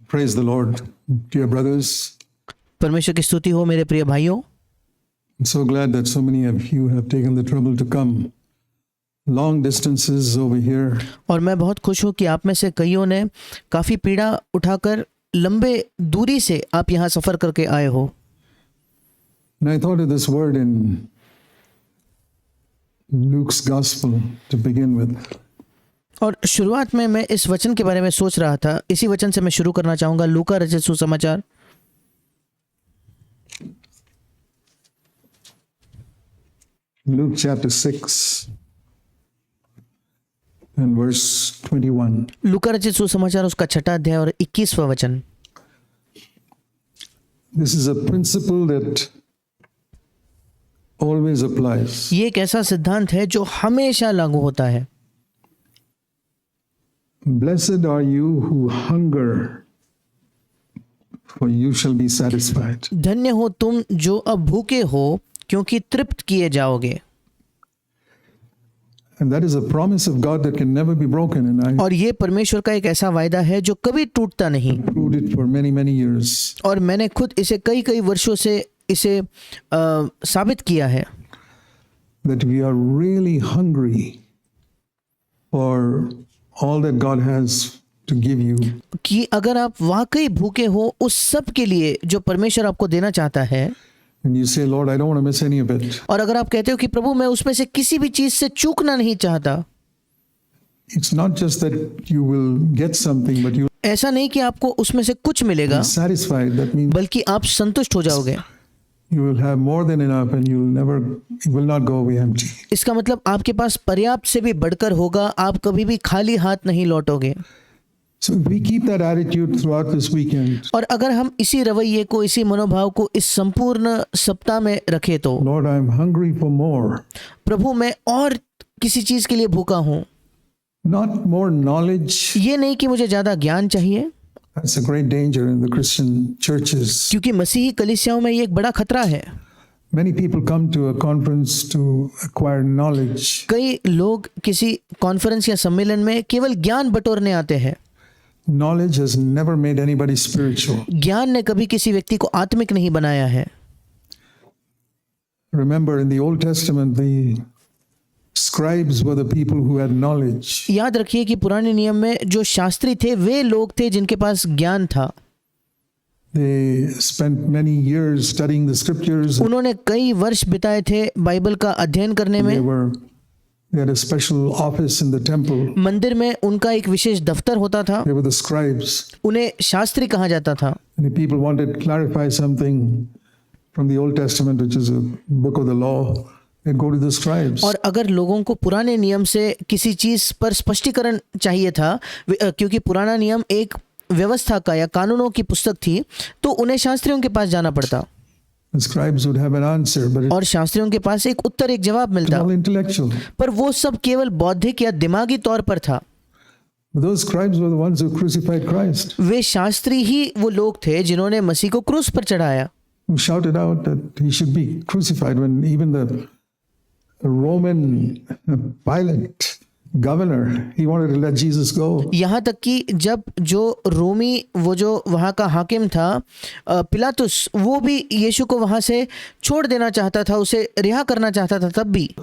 Praise the Lord, dear brothers. परमेश्वर की स्तुति हो मेरे प्रिय भाइयों। I'm so glad that so many of you have taken the trouble to come long distances over here. और मैं बहुत खुश हूँ कि आप में से कईयों ने काफ़ी पीड़ा उठाकर लंबे दूरी से आप यहाँ सफ़र करके आए हो। And I thought of this word in Luke's Gospel to begin with. और शुरुआत में मैं इस वचन के बारे में सोच रहा था। इसी वचन से मैं शुरू करना चाहूँगा। लूका रचित सुसमाचार Luke chapter 6 and verse 21. लूका रचित सुसमाचार उसका 6वां अध्याय और 21वां वचन। This is a principle that always applies. ये एक ऐसा सिद्धांत है जो हमेशा लागू होता है। Blessed are you who hunger, for you shall be satisfied. धन्य हो तुम जो अब भूखे हो, क्योंकि तृप्त किए जाओगे। And that is a promise of God that can never be broken. And I और ये परमेश्वर का एक ऐसा वायदा है जो कभी टूटता नहीं। proved it for many, many years. और मैंने खुद इसे कई कई वर्षों से इसे साबित किया है That we are really hungry for all that God has to give you. कि अगर आप वाकई भूखे हो उस सब के लिए जो परमेश्वर आपको देना चाहता है, And you say, Lord, I don't want to miss any of it. और अगर आप कहते हो कि प्रभु मैं उसमें से किसी भी चीज से चूकना नहीं चाहता, It's not just that you will get something, but you ऐसा नहीं कि आपको उसमें से कुछ मिलेगा, will be satisfied. That means बल्कि आप संतुष्ट हो जाओगे। you will have more than enough and you will not go away empty. इसका मतलब आपके पास पर्याप्त से भी बढ़कर होगा, आप कभी भी खाली हाथ नहीं लौटोगे। So if we keep that attitude throughout this weekend, और अगर हम इसी रवैये को, इसी मनोभाव को इस संपूर्ण सप्ताह में रखें तो, Lord, I'm hungry for more. प्रभु मैं और किसी चीज के लिए भूखा हूँ। Not more knowledge. ये नहीं कि मुझे ज्यादा ज्ञान चाहिए, That's a great danger in the Christian churches. क्योंकि मसीही कलीसियाओं में ये एक बड़ा खतरा है। Many people come to a conference to acquire knowledge. कई लोग किसी कॉन्फ्रेंस या सम्मेलन में केवल ज्ञान बटोरने आते हैं। Knowledge has never made anybody spiritual. ज्ञान ने कभी किसी व्यक्ति को आत्मिक नहीं बनाया है। Remember, in the Old Testament, the scribes were the people who had knowledge. याद रखिए कि पुराने नियम में जो शास्त्री थे वे लोग थे जिनके पास ज्ञान था। They spent many years studying the scriptures. उन्होंने कई वर्ष बिताए थे बाइबल का अध्ययन करने में। They had a special office in the temple. मंदिर में उनका एक विशेष दफ्तर होता था। They were the scribes. उन्हें शास्त्री कहा जाता था। And if people wanted to clarify something from the Old Testament, which is a book of the law, they'd go to the scribes. और अगर लोगों को पुराने नियम से किसी चीज पर स्पष्टीकरण चाहिए था, क्योंकि पुराना नियम एक व्यवस्था का या कानूनों की पुस्तक थी, तो उन्हें शास्त्रियों के पास जाना पड़ता। The scribes would have an answer, but और शास्त्रियों के पास एक उत्तर, एक जवाब it's मिलता, all intellectual. पर वो सब केवल बौद्धिक या दिमागी तौर पर था। But those scribes were the ones who crucified Christ, वे शास्त्री ही वो लोग थे जिन्होंने मसीह को क्रूस पर चढ़ाया, who shouted out that he should be crucified when even the Roman Pilate governor, he wanted to let Jesus go. यहाँ तक कि जब जो रोमी वो जो वहाँ का हाकिम था पिलातुस, वो भी यीशु को वहाँ से छोड़ देना चाहता था, उसे रिहा करना चाहता था तब भी।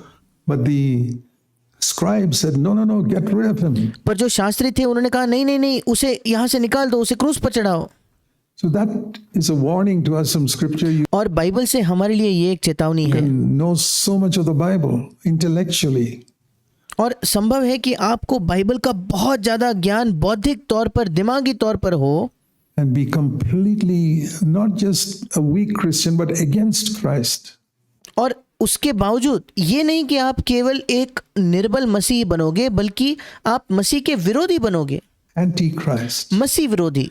But the scribes said, no, get rid of him. पर जो शास्त्री थे उन्होंने कहा नहीं, उसे यहाँ से निकाल दो, उसे क्रूस पर चढ़ाओ। So that is a warning to us from scripture. You और बाइबल से हमारे लिए ये एक चेतावनी है। can know so much of the Bible intellectually, और संभव है कि आपको बाइबल का बहुत ज़्यादा ज्ञान बौद्धिक तौर पर, दिमागी तौर पर हो, and be completely not just a weak Christian but against Christ. और उसके बावजूद ये नहीं कि आप केवल एक निर्बल मसीही बनोगे, बल्कि आप मसीह के विरोधी बनोगे, Antichrist. मसीह विरोधी।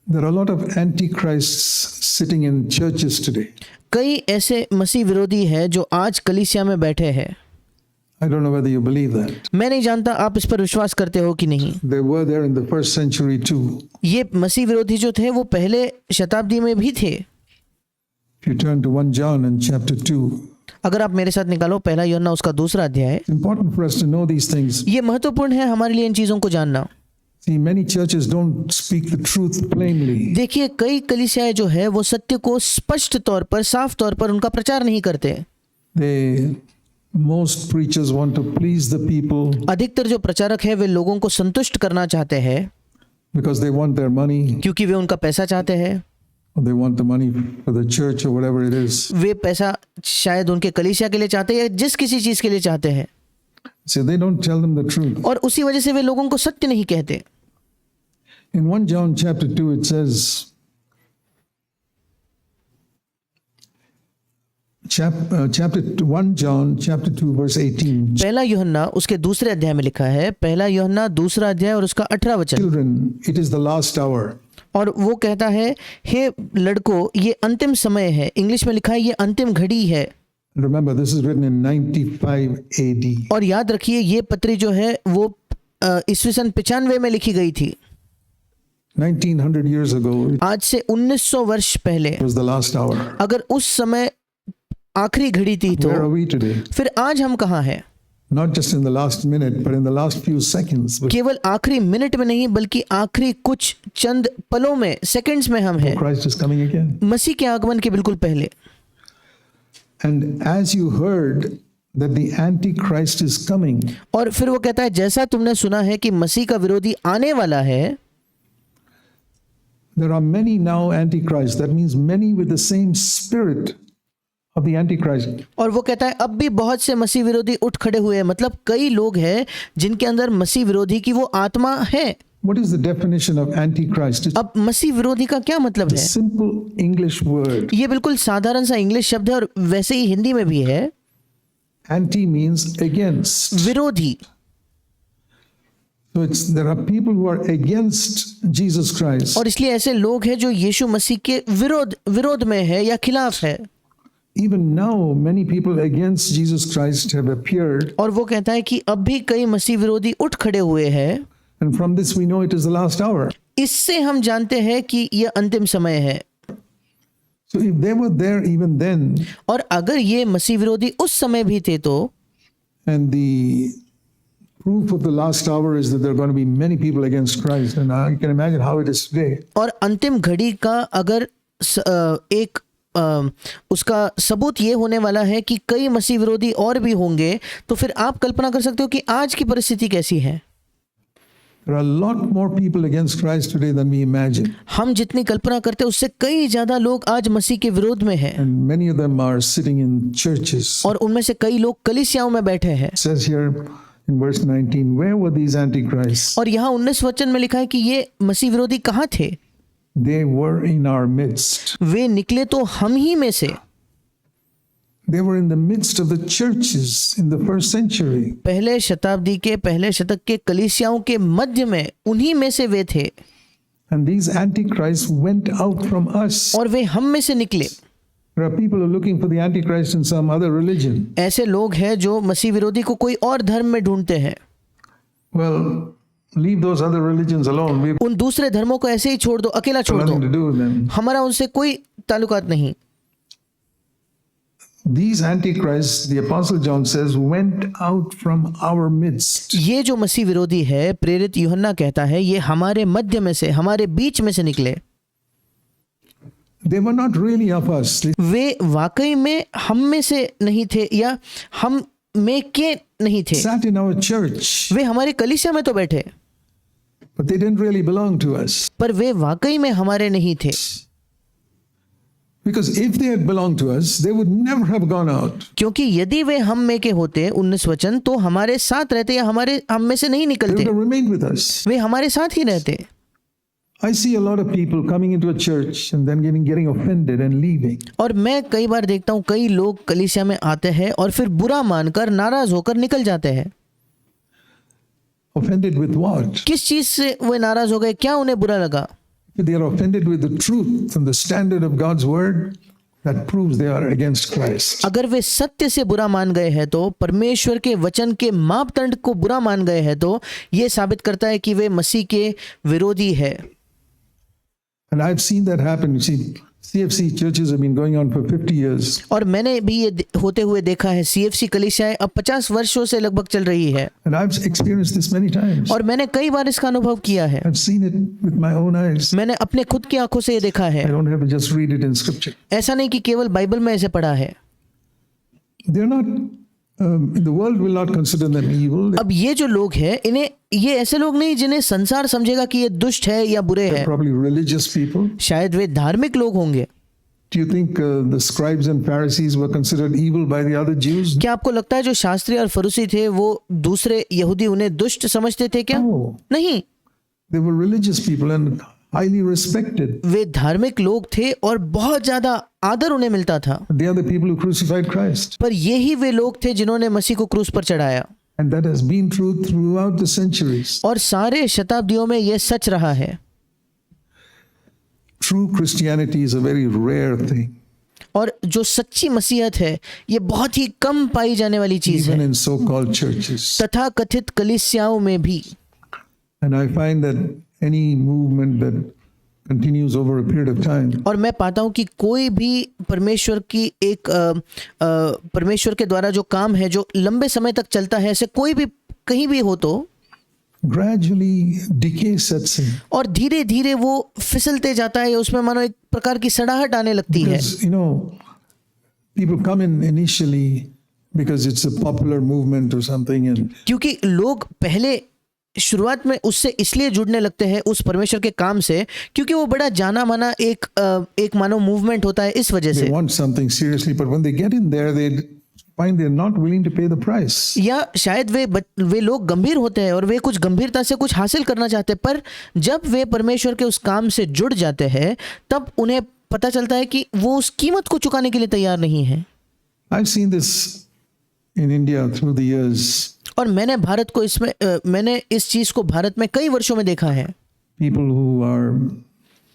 There are a lot of antichrists sitting in churches today. कई ऐसे मसीह विरोधी हैं जो आज कलीसिया में बैठे हैं। I don't know whether you believe that. मैं नहीं जानता आप इस पर विश्वास करते हो कि नहीं। They were there in the first century too. ये मसीह विरोधी जो थे वो पहले शताब्दी में भी थे। If you turn to 1 John in chapter 2, अगर आप मेरे साथ निकालो 1 यूहन्ना उसका 2वां अध्याय। it's important for us to know these things. ये महत्वपूर्ण है हमारे लिए इन चीज़ों को जानना। See, many churches don't speak the truth plainly. देखिए कई कलीसियाएं जो है वो सत्य को स्पष्ट तौर पर, साफ तौर पर उनका प्रचार नहीं करते। Most preachers want to please the people अधिकतर जो प्रचारक है वे लोगों को संतुष्ट करना चाहते हैं because they want their money, क्योंकि वे उनका पैसा चाहते हैं। or they want the money for the church or whatever it is. वे पैसा शायद उनके कलीसिया के लिए चाहते हैं या जिस किसी चीज के लिए चाहते हैं, So they don't tell them the truth. और उसी वजह से वे लोगों को सत्य नहीं कहते। In 1 John chapter 2 it says, chapter 1 John chapter 2 verse 18. पहला यूहन्ना उसके दूसरे अध्याय में लिखा है, पहला यूहन्ना दूसरा अध्याय और उसका 18 वचन, Children, it is the last hour. और वो कहता है, हे लड़कों ये अंतिम समय है। इंग्लिश में लिखा है ये अंतिम घड़ी है। Remember, this is written in 95 AD. और याद रखिए ये पत्री जो है वो ईस्वी सन 95 में लिखी गई थी। 1900 years ago, it आज से 1900 वर्ष पहले was the last hour. अगर उस समय आखिरी घड़ी थी तो Where are we today? फिर आज हम कहाँ हैं? Not just in the last minute, but in the last few seconds. केवल आखिरी मिनट में नहीं बल्कि आखिरी कुछ चंद पलों में, सेकंड्स में हम हैं, Christ is coming again. मसीह के आगमन के बिल्कुल पहले। And as you heard that the Antichrist is coming, और फिर वो कहता है जैसा तुमने सुना है कि मसीह का विरोधी आने वाला है, there are many now Antichrists. That means many with the same spirit of the Antichrist. और वो कहता है अब भी बहुत से मसीह विरोधी उठ खड़े हुए हैं, मतलब कई लोग हैं जिनके अंदर मसीह विरोधी की वो आत्मा है। What is the definition of Antichrist? It's अब मसीह विरोधी का क्या मतलब a है? simple English word. ये बिल्कुल साधारण सा इंग्लिश शब्द है और वैसे ही हिंदी में भी है। Anti means against. विरोधी। So there are people who are against Jesus Christ. और इसलिए ऐसे लोग हैं जो यीशु मसीह के विरोध में है या खिलाफ है। Even now, many people against Jesus Christ have appeared. और वो कहता है कि अब भी कई मसीह विरोधी उठ खड़े हुए हैं। And from this we know it is the last hour. इससे हम जानते हैं कि यह अंतिम समय है। So if they were there even then, और अगर ये मसीह विरोधी उस समय भी थे तो, and the proof of the last hour is that there are going to be many people against Christ, and I can imagine how it is today. और अंतिम घड़ी का अगर एक उसका सबूत ये होने वाला है कि कई मसीह विरोधी और भी होंगे, तो फिर आप कल्पना कर सकते हो कि आज की परिस्थिति कैसी है। There are a lot more people against Christ today than we imagine. हम जितनी कल्पना करते हैं उससे कई ज्यादा लोग आज मसीह के विरोध में हैं। And many of them are sitting in churches. और उनमें से कई लोग कलीसियाओं में बैठे हैं। It says here in verse 19, where were these antichrists? और यहाँ 19 वचन में लिखा है कि ये मसीह विरोधी कहाँ थे? They were in our midst. वे निकले तो हम ही में से। They were in the midst of the churches in the first century. पहले शताब्दी के पहले शतक के कलीसियाओं के मध्य में उन्हीं में से वे थे। And these antichrists went out from us. और वे हम में से निकले। There are people who are looking for the antichrist in some other religion. ऐसे लोग हैं जो मसीह विरोधी को कोई और धर्म में ढूंढते हैं। Well, leave those other religions alone. We have उन दूसरे धर्मों को ऐसे ही छोड़ दो, अकेला छोड़ nothing दो, to do with them. हमारा उनसे कोई ताल्लुकात नहीं। These antichrists, the apostle John says, went out from our midst. ये जो मसीह विरोधी है, प्रेरित यूहन्ना कहता है, ये हमारे मध्य में से, हमारे बीच में से निकले। They were not really of us. वे वाकई में हम में से नहीं थे या हम में के नहीं थे। They sat in our church, वे हमारे कलीसिया में तो बैठे, but they didn't really belong to us. पर वे वाकई में हमारे नहीं थे। Because if they had belonged to us, they would never have gone out. क्योंकि यदि वे हम में के होते, 19 वचन, तो हमारे साथ रहते या हमारे हम में से नहीं They निकलते, would have remained with us. वे हमारे साथ ही रहते। I see a lot of people coming into a church and then getting offended and leaving. और मैं कई बार देखता हूँ कई लोग कलीसिया में आते हैं और फिर बुरा मानकर, नाराज होकर निकल जाते हैं। Offended with what? किस चीज से वे नाराज हो गए? क्या उन्हें बुरा लगा? If they are offended with the truth and the standard of God's word, that proves they are against Christ. अगर वे सत्य से बुरा मान गए हैं तो, परमेश्वर के वचन के मापदंड को बुरा मान गए हैं तो, ये साबित करता है कि वे मसीह के विरोधी है। And I've seen that happen. You see, CFC churches have been going on for 50 years. और मैंने भी ये होते हुए देखा है, CFC कलीसियाएं अब 50 वर्षों से लगभग चल रही है And I've experienced this many times. और मैंने कई बार इसका अनुभव किया है। I've seen it with my own eyes. मैंने अपने खुद की आंखों से ये देखा है। I don't have to just read it in scripture. ऐसा नहीं कि केवल बाइबल में ऐसे पढ़ा है। They're not, the world will not consider them evil. अब ये जो लोग हैं, इन्हें, ये ऐसे लोग नहीं जिन्हें संसार समझेगा कि ये दुष्ट है या बुरे They're हैं। probably religious people. शायद वे धार्मिक लोग होंगे। Do you think the scribes and Pharisees were considered evil by the other Jews? क्या आपको लगता है जो शास्त्री और फरीसी थे वो दूसरे यहूदी उन्हें दुष्ट समझते थे क्या? No. नहीं, They were religious people and highly respected. वे धार्मिक लोग थे और बहुत ज्यादा आदर उन्हें मिलता था। They are the people who crucified Christ. पर यही वे लोग थे जिन्होंने मसीह को क्रूस पर चढ़ाया And that has been true throughout the centuries. और सारे शताब्दियों में यह सच रहा है। True Christianity is a very rare thing. और जो सच्ची मसीहत है ये बहुत ही कम पाई जाने वाली चीज Even है, in so-called churches. तथा कथित कलीसियाओं में भी। And I find that any movement that continues over a period of time और मैं पाता हूँ कि कोई भी परमेश्वर की एक परमेश्वर के द्वारा जो काम है जो लंबे समय तक चलता है, ऐसे कोई भी कहीं भी हो तो gradually decay sets in. और धीरे धीरे वो फिसलते जाता है, उसमें मानो एक प्रकार की सड़ाहट आने लगती है। Because, you know, people come in initially because it's a popular movement or something, and क्योंकि लोग पहले शुरुआत में उससे इसलिए जुड़ने लगते हैं उस परमेश्वर के काम से क्योंकि वो बड़ा जाना माना एक मानो मूवमेंट होता है, इस वजह they से। want something seriously, but when they get in there, they find they're not willing to pay the price. या शायद वे लोग गंभीर होते हैं और वे कुछ गंभीरता से कुछ हासिल करना चाहते हैं, पर जब वे परमेश्वर के उस काम से जुड़ जाते हैं तब उन्हें पता चलता है कि वो उस कीमत को चुकाने के लिए तैयार नहीं है। I've seen this in India through the years. और मैंने भारत को इसमें मैंने इस चीज को भारत में कई वर्षों में देखा है। People who are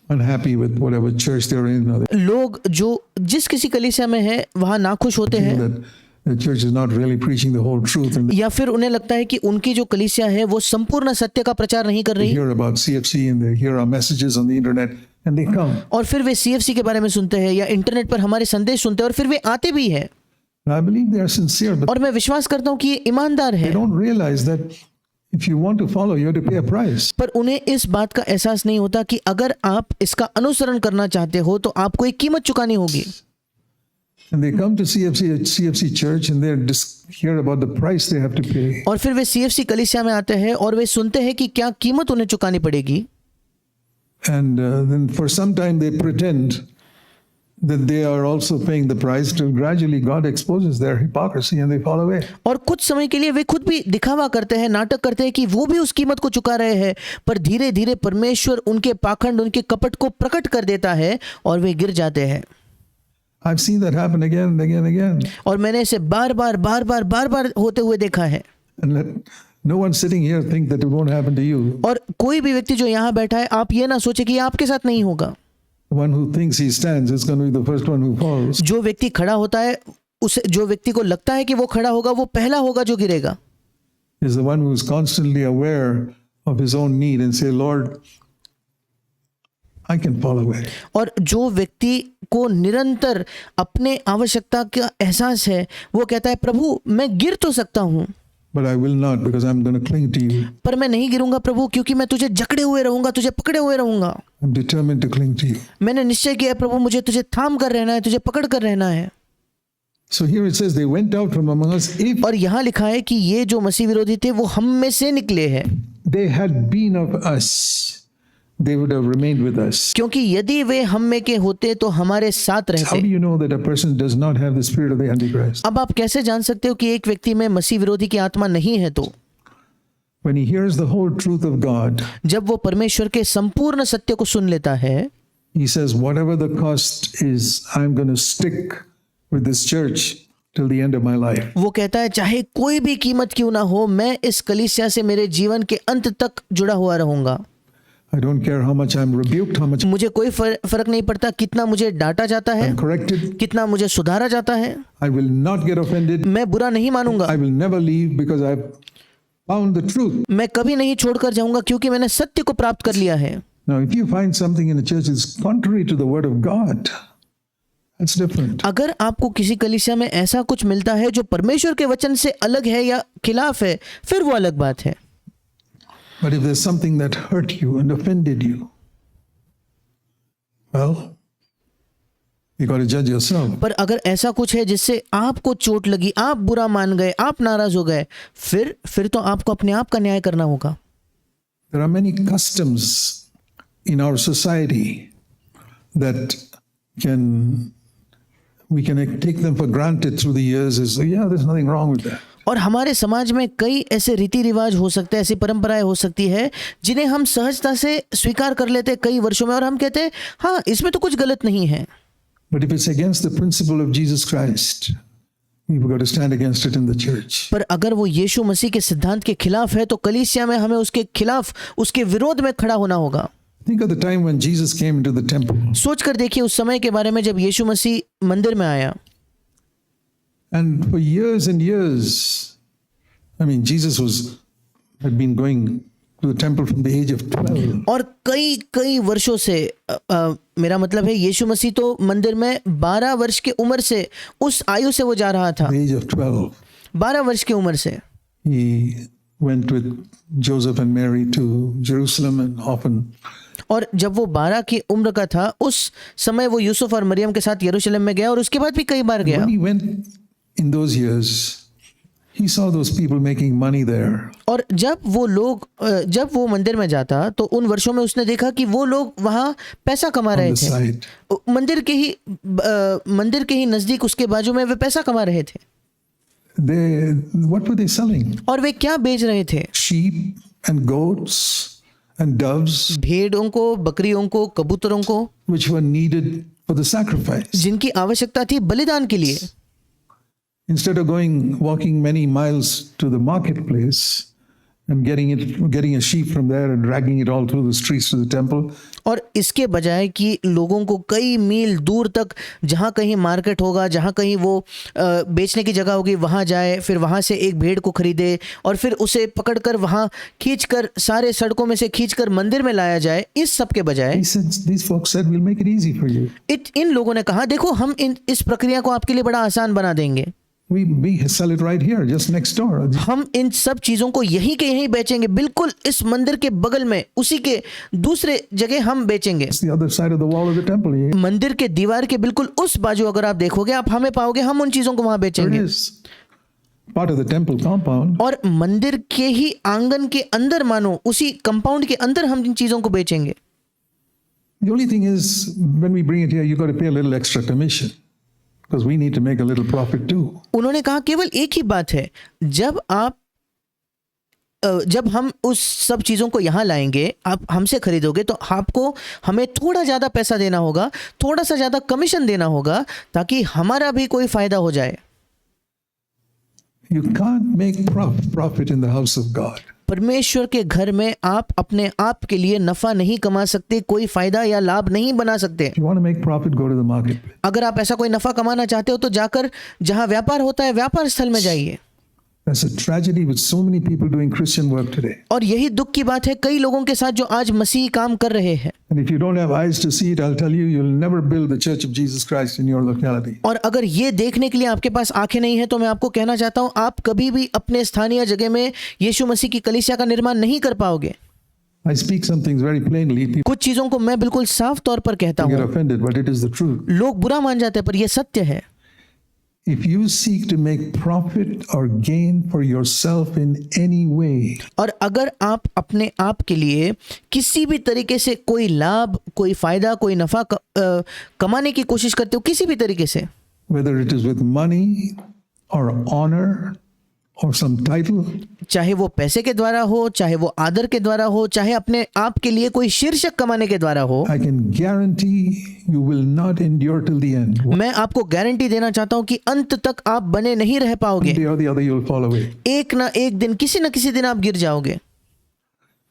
unhappy with whatever church they're in, or they लोग जो जिस किसी कलीसिया में है वहां नाखुश होते feel हैं that the church is not really preaching the whole truth, and या फिर उन्हें लगता है कि उनकी जो कलीसिया है वो संपूर्ण सत्य का प्रचार नहीं कर they रही, hear about CFC and they hear our messages on the internet and they come. और फिर वे CFC के बारे में सुनते हैं या इंटरनेट पर हमारे संदेश सुनते हैं और फिर वे आते भी हैं। And I believe they are sincere, but और मैं विश्वास करता हूँ कि ये ईमानदार they है, don't realize that if you want to follow, you have to pay a price. पर उन्हें इस बात का एहसास नहीं होता कि अगर आप इसका अनुसरण करना चाहते हो तो आपको एक कीमत चुकानी होगी। And they come to CFC church and they hear about the price they have to pay. और फिर वे CFC कलीसिया में आते हैं और वे सुनते हैं कि क्या कीमत उन्हें चुकानी पड़ेगी। And then for some time they pretend that they are also paying the price, till gradually God exposes their hypocrisy and they fall away. और कुछ समय के लिए वे खुद भी दिखावा करते हैं, नाटक करते हैं कि वो भी उस कीमत को चुका रहे हैं, पर धीरे धीरे परमेश्वर उनके पाखंड, उनके कपट को प्रकट कर देता है और वे गिर जाते हैं। I've seen that happen again and again and again. और मैंने इसे बार बार होते हुए देखा है। And let no one sitting here think that it won't happen to you. और कोई भी व्यक्ति जो यहाँ बैठा है, आप ये ना सोचे कि ये आपके साथ नहीं होगा। The one who thinks he stands is going to be the first one who falls. जो व्यक्ति खड़ा होता है, उसे जो व्यक्ति को लगता है कि वो खड़ा होगा, वो पहला होगा जो गिरेगा। Is the one who is constantly aware of his own need and say, Lord, I can fall away. और जो व्यक्ति को निरंतर अपने आवश्यकता का एहसास है, वो कहता है प्रभु मैं गिर तो सकता हूँ, But I will not, because I'm going to cling to you. पर मैं नहीं गिरूंगा प्रभु, क्योंकि मैं तुझे जकड़े हुए रहूंगा, तुझे पकड़े हुए रहूंगा। I'm determined to cling to you. मैंने निश्चय किया प्रभु, मुझे तुझे थाम कर रहना है, तुझे पकड़ कर रहना है। So here it says they went out from among us. If और यहाँ लिखा है कि ये जो मसीह विरोधी थे वो हम में से निकले हैं, they had been of us, they would have remained with us. क्योंकि यदि वे हम में के होते तो हमारे साथ How रहते। do you know that a person does not have the spirit of the Antichrist? अब आप कैसे जान सकते हो कि एक व्यक्ति में मसीह विरोधी की आत्मा नहीं है? तो When he hears the whole truth of God, जब वो परमेश्वर के संपूर्ण सत्य को सुन लेता है, he says, whatever the cost is, I'm going to stick with this church till the end of my life. वो कहता है चाहे कोई भी कीमत क्यों ना हो, मैं इस कलीसिया से मेरे जीवन के अंत तक जुड़ा हुआ रहूंगा। I don't care how much I'm rebuked, how much मुझे कोई फर्क नहीं पड़ता कितना मुझे डांटा जाता है, I'm corrected. कितना मुझे सुधारा जाता है, I will not get offended. मैं बुरा नहीं मानूंगा। I will never leave because I've found the truth. मैं कभी नहीं छोड़कर जाऊंगा क्योंकि मैंने सत्य को प्राप्त कर लिया है। Now, if you find something in the church is contrary to the word of God, that's different. अगर आपको किसी कलीसिया में ऐसा कुछ मिलता है जो परमेश्वर के वचन से अलग है या खिलाफ है, फिर वो अलग बात है। But if there's something that hurt you and offended you, well, you got to judge yourself. पर अगर ऐसा कुछ है जिससे आपको चोट लगी, आप बुरा मान गए, आप नाराज हो गए, फिर तो आपको अपने आप का न्याय करना होगा। There are many customs in our society that we can take them for granted through the years as, yeah, there's nothing wrong with that. और हमारे समाज में कई ऐसे रीति रिवाज हो सकते हैं, ऐसी परंपराएं हो सकती है जिन्हें हम सहजता से स्वीकार कर लेते हैं कई वर्षों में, और हम कहते हैं हाँ, इसमें तो कुछ गलत नहीं है। But if it's against the principle of Jesus Christ, we've got to stand against it in the church. पर अगर वो यीशु मसीह के सिद्धांत के खिलाफ है तो कलीसिया में हमें उसके खिलाफ, उसके विरोध में खड़ा होना होगा। Think of the time when Jesus came into the temple. सोच कर देखिए उस समय के बारे में जब यीशु मसीह मंदिर में आया। And for years and years, I mean, Jesus had been going to the temple from the age of 12. और कई वर्षों से मेरा मतलब है यीशु मसीह तो मंदिर में 12 वर्ष की उम्र से, उस आयु से वो जा रहा था। The age of 12. 12 वर्ष की उम्र से He went with Joseph and Mary to Jerusalem and often. और जब वो 12 की उम्र का था उस समय वो यूसुफ और मरियम के साथ यरूशलेम में गया, और उसके बाद भी कई बार गया। When he went in those years, he saw those people making money there. और जब वो मंदिर में जाता तो उन वर्षों में उसने देखा कि वो लोग वहाँ पैसा कमा रहे थे। Side. मंदिर के ही नजदीक उसके बाजू में वे पैसा कमा रहे थे। What were they selling? और वे क्या बेच रहे थे? Sheep and goats and doves, भेड़ों को, बकरियों को, कबूतरों को, which were needed for the sacrifice. जिनकी आवश्यकता थी बलिदान के लिए। Instead of walking many miles to the marketplace and getting a sheep from there and dragging it all through the streets to the temple. और इसके बजाय कि लोगों को कई मील दूर तक जहाँ कहीं मार्केट होगा, जहाँ कहीं वो बेचने की जगह होगी, वहाँ जाए, फिर वहाँ से एक भेड़ को खरीदे और फिर उसे पकड़कर वहाँ खींचकर, सारे सड़कों में से खींचकर मंदिर में लाया जाए, इस सब के बजाय These folks said, we'll make it easy for you. इन लोगों ने कहा, देखो हम इस प्रक्रिया को आपके लिए बड़ा आसान बना देंगे। We sell it right here, just next door. हम इन सब चीजों को यहीं के यहीं बेचेंगे, बिल्कुल इस मंदिर के बगल में, उसी के दूसरे जगह हम बेचेंगे। It's the other side of the wall of the temple. मंदिर के दीवार के बिल्कुल उस बाजू अगर आप देखोगे, आप हमें पाओगे, हम उन चीजों को वहां बेचेंगे। It is part of the temple compound. और मंदिर के ही आंगन के अंदर, मानो उसी कंपाउंड के अंदर हम इन चीजों को बेचेंगे। The only thing is, when we bring it here, you got to pay a little extra commission. Because we need to make a little profit too. उन्होंने कहा केवल एक ही बात है, जब हम उस सब चीज़ों को यहाँ लाएंगे, आप हमसे खरीदोगे तो आपको हमें थोड़ा ज़्यादा पैसा देना होगा, थोड़ा सा ज़्यादा कमीशन देना होगा, ताकि हमारा भी कोई फायदा हो जाए। You can't make profit in the house of God. परमेश्वर के घर में आप अपने आप के लिए नफा नहीं कमा सकते, कोई फायदा या लाभ नहीं बना सकते। If you want to make profit, go to the marketplace. अगर आप ऐसा कोई नफा कमाना चाहते हो तो जाकर जहां व्यापार होता है, व्यापार स्थल में जाइए। That's a tragedy with so many people doing Christian work today. और यही दुख की बात है कई लोगों के साथ जो आज मसीही काम कर रहे हैं। And if you don't have eyes to see it, I'll tell you, you'll never build the Church of Jesus Christ in your locality. और अगर ये देखने के लिए आपके पास आंखें नहीं है तो मैं आपको कहना चाहता हूं, आप कभी भी अपने स्थानीय जगह में यीशु मसीह की कलीसिया का निर्माण नहीं कर पाओगे। I speak some things very plainly. People कुछ चीजों को मैं बिल्कुल साफ तौर पर कहता get हूं, offended, but it is the truth. लोग बुरा मान जाते हैं, पर यह सत्य है। If you seek to make profit or gain for yourself in any way, और अगर आप अपने आप के लिए किसी भी तरीके से कोई लाभ, कोई फायदा, कोई नफा कमाने की कोशिश करते हो, किसी भी तरीके से, whether it is with money or honor or some title, चाहे वो पैसे के द्वारा हो, चाहे वो आदर के द्वारा हो, चाहे अपने आप के लिए कोई शीर्षक कमाने के द्वारा हो, I can guarantee you will not endure till the end. मैं आपको गारंटी देना चाहता हूं कि अंत तक आप बने नहीं रह पाओगे। One day or the other you'll fall away. एक ना एक दिन, किसी न किसी दिन आप गिर जाओगे।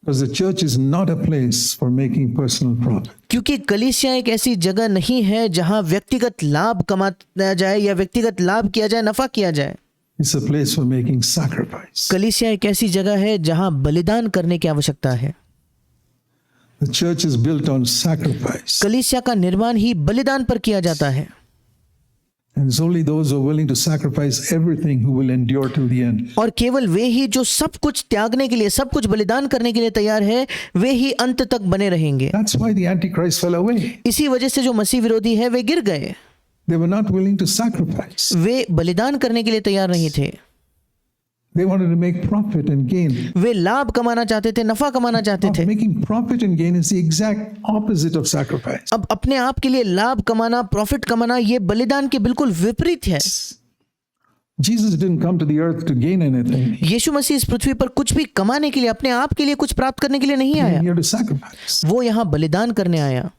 Because the church is not a place for making personal profit. क्योंकि कलीसिया एक ऐसी जगह नहीं है जहां व्यक्तिगत लाभ कमाया जाए या व्यक्तिगत लाभ किया जाए, नफा किया जाए। It's a place for making sacrifice. कलीसिया एक ऐसी जगह है जहां बलिदान करने की आवश्यकता है। The church is built on sacrifice. कलीसिया का निर्माण ही बलिदान पर किया जाता है, And it's only those who are willing to sacrifice everything who will endure till the end. और केवल वे ही जो सब कुछ त्यागने के लिए, सब कुछ बलिदान करने के लिए तैयार है, वे ही अंत तक बने रहेंगे। That's why the Antichrist fell away. इसी वजह से जो मसीह विरोधी है वे गिर गए, They were not willing to sacrifice. वे बलिदान करने के लिए तैयार नहीं थे, They wanted to make profit and gain. वे लाभ कमाना चाहते थे, नफा कमाना चाहते थे। Making profit and gain is the exact opposite of sacrifice. अब अपने आप के लिए लाभ कमाना, प्रॉफिट कमाना, ये बलिदान के बिल्कुल विपरीत है। Jesus didn't come to the earth to gain anything. यीशु मसीह इस पृथ्वी पर कुछ भी कमाने के लिए, अपने आप के लिए कुछ प्राप्त करने के लिए नहीं He आया, came here to sacrifice. वो यहाँ बलिदान करने आया।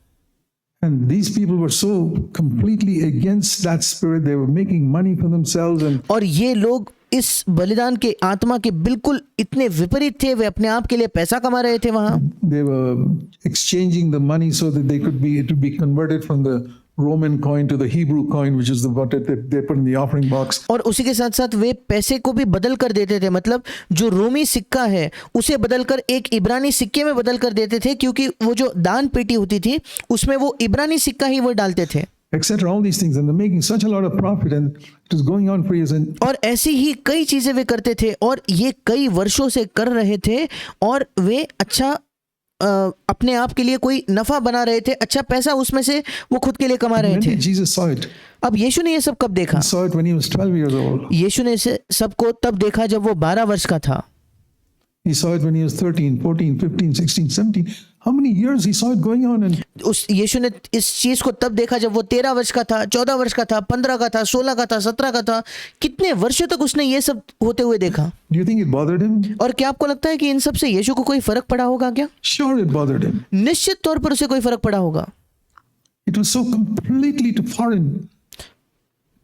And these people were so completely against that spirit. They were making money for themselves and और ये लोग इस बलिदान के आत्मा के बिल्कुल इतने विपरीत थे, वे अपने आप के लिए पैसा कमा रहे थे वहां। they were exchanging the money so that it would be converted from the Roman coin to the Hebrew coin, which is what they put in the offering box. और उसी के साथ साथ वे पैसे को भी बदल कर देते थे, मतलब जो रोमी सिक्का है उसे बदलकर एक इब्रानी सिक्के में बदल कर देते थे, क्योंकि वो जो दान पेटी होती थी उसमें वो इब्रानी सिक्का ही वो डालते थे, Etc. All these things, and they're making such a lot of profit, and it is going on for years. And और ऐसी ही कई चीजें वे करते थे और ये कई वर्षों से कर रहे थे, और वे अच्छा अपने आप के लिए कोई नफा बना रहे थे, अच्छा पैसा उसमें से वो खुद के लिए कमा रहे when थे। did Jesus saw it? अब यीशु ने ये सब कब देखा? He saw it when he was 12 years old. यीशु ने इसे सबको तब देखा जब वो 12 वर्ष का था। He saw it when he was 13, 14, 15, 16, 17. How many years he saw it going on? And उस यीशु ने इस चीज को तब देखा जब वो 13 वर्ष का था, 14 वर्ष का था, 15 का था, 16 का था, 17 का था। कितने वर्षों तक उसने ये सब होते हुए देखा। do you think it bothered him? और क्या आपको लगता है कि इन सब से यीशु को कोई फर्क पड़ा होगा क्या? Sure, it bothered him. निश्चित तौर पर उसे कोई फर्क पड़ा होगा। It was so completely foreign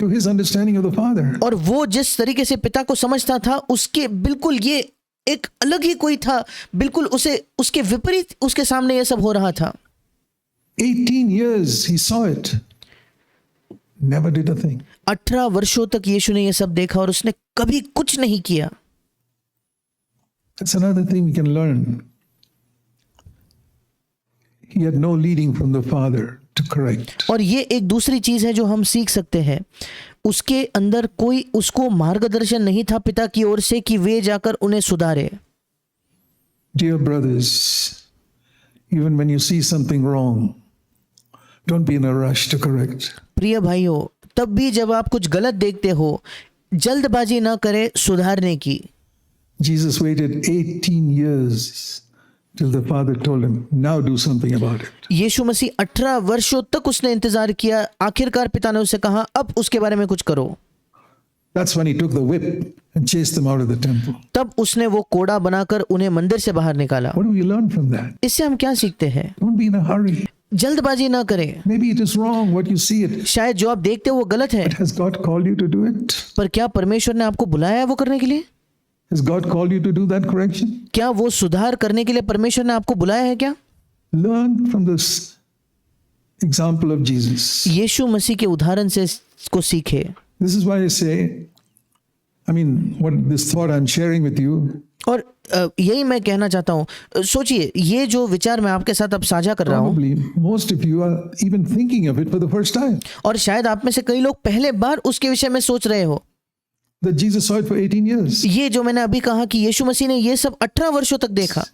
to his understanding of the Father. और वो जिस तरीके से पिता को समझता था उसके बिल्कुल ये एक अलग ही कोई था, बिल्कुल उसे उसके विपरीत उसके सामने ये सब हो रहा था। 18 years he saw it. Never did a thing. 18 वर्षों तक यीशु ने ये सब देखा और उसने कभी कुछ नहीं किया। That's another thing we can learn. He had no leading from the Father to correct. और ये एक दूसरी चीज है जो हम सीख सकते हैं, उसके अंदर कोई उसको मार्गदर्शन नहीं था पिता की ओर से कि वे जाकर उन्हें सुधारे। Dear brothers, even when you see something wrong, don't be in a rush to correct. प्रिय भाइयों, तब भी जब आप कुछ गलत देखते हो, जल्दबाजी ना करें सुधारने की। Jesus waited 18 years till the Father told him, now do something about it. यीशु मसीह 18 वर्षों तक उसने इंतजार किया, आखिरकार पिता ने उससे कहा अब उसके बारे में कुछ करो। That's when he took the whip and chased them out of the temple. तब उसने वो कोड़ा बनाकर उन्हें मंदिर से बाहर निकाला। What do we learn from that? इससे हम क्या सीखते हैं? Don't be in a hurry. जल्दबाजी ना करें। Maybe it is wrong what you see it. शायद जो आप देखते हो वो गलत है, Has God called you to do it? पर क्या परमेश्वर ने आपको बुलाया है वो करने के लिए? Has God called you to do that correction? क्या वो सुधार करने के लिए परमेश्वर ने आपको बुलाया है क्या? Learn from this example of Jesus. यीशु मसीह के उदाहरण से इसको सीखे। This is why I say, what this thought I'm sharing with you, और यही मैं कहना चाहता हूँ। सोचिए, ये जो विचार मैं आपके साथ अब साझा कर रहा हूँ, probably most of you are even thinking of it for the first time. और शायद आप में से कई लोग पहले बार उसके विषय में सोच रहे हो। That Jesus saw it for 18 years. ये जो मैंने अभी कहा कि यीशु मसीह ने ये सब 18 वर्षों तक देखा।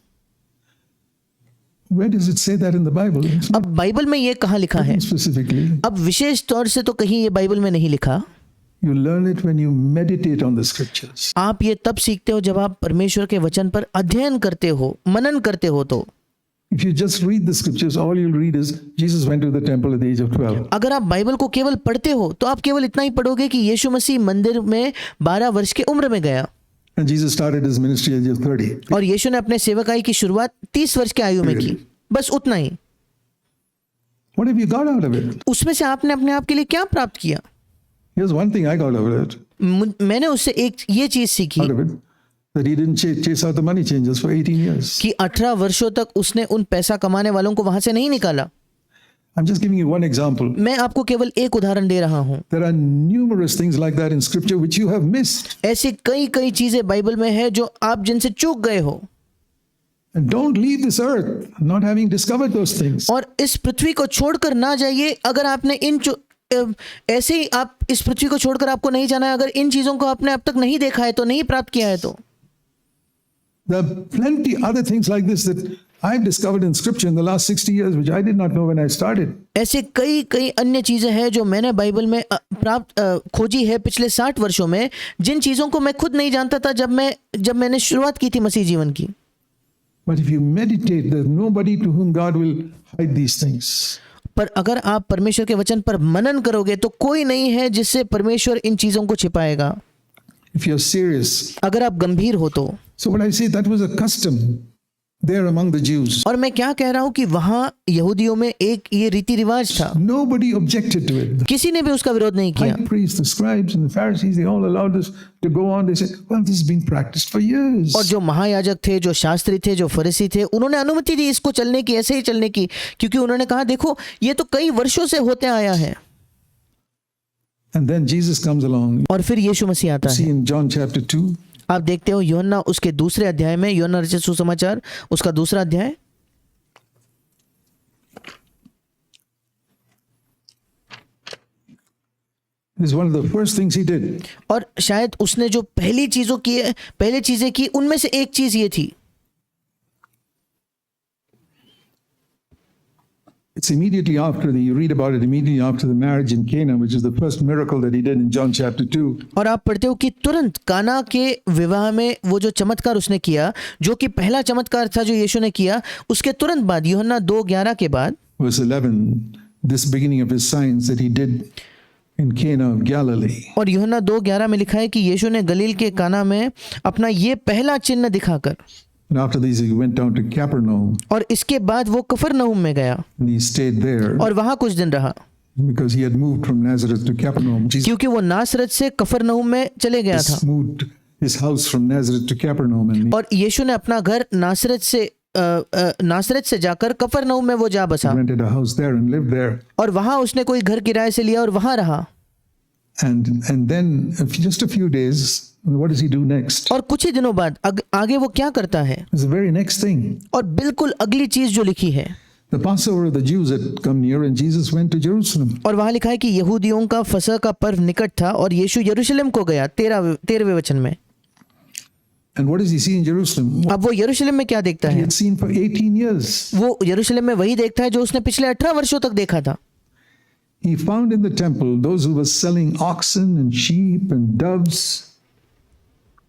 Where does it say that in the Bible? It's not अब बाइबल में ये कहाँ लिखा है? specifically. अब विशेष तौर से तो कहीं ये बाइबल में नहीं लिखा। You learn it when you meditate on the scriptures. आप ये तब सीखते हो जब आप परमेश्वर के वचन पर अध्ययन करते हो, मनन करते हो। तो If you just read the scriptures, all you'll read is Jesus went to the temple at the age of 12. अगर आप बाइबल को केवल पढ़ते हो तो आप केवल इतना ही पढ़ोगे कि यीशु मसीह मंदिर में 12 वर्ष की उम्र में गया, And Jesus started his ministry at the age of 30. और यीशु ने अपने सेवकाई की शुरुआत 30 वर्ष की आयु में की। बस उतना ही। What have you got out of it? उसमें से आपने अपने आप के लिए क्या प्राप्त किया? Here's one thing I got out of it. मैंने उससे एक ये चीज सीखी Out of it. That he didn't chase out the money changers for 18 years. कि 18 वर्षों तक उसने उन पैसा कमाने वालों को वहां से नहीं निकाला। I'm just giving you one example. मैं आपको केवल एक उदाहरण दे रहा हूँ। There are numerous things like that in scripture which you have missed. ऐसी कई चीजें बाइबल में है जो आप जिनसे चूक गए हो। And don't leave this earth not having discovered those things. और इस पृथ्वी को छोड़कर ना जाइए अगर आपने ऐसे ही आप इस पृथ्वी को छोड़कर आपको नहीं जाना है, अगर इन चीजों को आपने अब तक नहीं देखा है तो, नहीं प्राप्त किया है तो। There are plenty other things like this that I've discovered in scripture in the last 60 years, which I did not know when I started. ऐसे कई अन्य चीजें हैं जो मैंने बाइबल में खोजी है पिछले 60 वर्षों में, जिन चीजों को मैं खुद नहीं जानता था जब मैंने शुरुआत की थी मसीह जीवन की। But if you meditate, there's nobody to whom God will hide these things. पर अगर आप परमेश्वर के वचन पर मनन करोगे तो कोई नहीं है जिससे परमेश्वर इन चीजों को छिपाएगा, If you're serious. अगर आप गंभीर हो तो। So what I say, that was a custom there among the Jews. और मैं क्या कह रहा हूं कि वहां यहूदियों में एक ये रीति रिवाज था, Nobody objected to it. किसी ने भी उसका विरोध नहीं किया। High priests, the scribes and the Pharisees, they all allowed this to go on. They said, well, this has been practiced for years. और जो महायाजक थे, जो शास्त्री थे, जो फरीसी थे, उन्होंने अनुमति दी इसको चलने की, ऐसे ही चलने की, क्योंकि उन्होंने कहा देखो ये तो कई वर्षों से होते आया है। And then Jesus comes along. और फिर यीशु मसीह आता See है। in John chapter 2. आप देखते हो यूहन्ना उसके दूसरे अध्याय में, यूहन्ना रचित सुसमाचार उसका दूसरा अध्याय, This is one of the first things he did. और शायद उसने जो पहली चीजें की उनमें से एक चीज ये थी। It's immediately after you read about it immediately after the marriage in Cana, which is the first miracle that he did in John chapter 2. और आप पढ़ते हो कि तुरंत काना के विवाह में वो जो चमत्कार उसने किया, जो कि पहला चमत्कार था जो यीशु ने किया, उसके तुरंत बाद यूहन्ना 2:11 के बाद, Verse 11, this beginning of his signs that he did in Cana of Galilee. और यूहन्ना 2:11 में लिखा है कि यीशु ने गलील के काना में अपना ये पहला चिन्ह दिखाकर, And after this he went down to Capernaum और इसके बाद वो कफरनहूम में गया and he stayed there और वहां कुछ दिन रहा, because he had moved from Nazareth to Capernaum. Jesus क्योंकि वो नासरत से कफरनहूम में चले गया था। moved his house from Nazareth to Capernaum and he और यीशु ने अपना घर नासरत से जाकर कफरनहूम में वो जा बसा, rented a house there and lived there. और वहां उसने कोई घर किराए से लिया और वहां रहा। And then just a few days, what does he do next? और कुछ ही दिनों बाद आगे वो क्या करता है? It's the very next thing. और बिल्कुल अगली चीज जो लिखी है, The Passover of the Jews had come near and Jesus went to Jerusalem. और वहां लिखा है कि यहूदियों का फसह का पर्व निकट था और यीशु यरूशलेम को गया। 13वें वचन में। And what does he see in Jerusalem? अब वो यरूशलेम में क्या देखता He है? had seen for 18 years. वो यरूशलेम में वही देखता है जो उसने पिछले 18 वर्षों तक देखा था। He found in the temple those who were selling oxen and sheep and doves,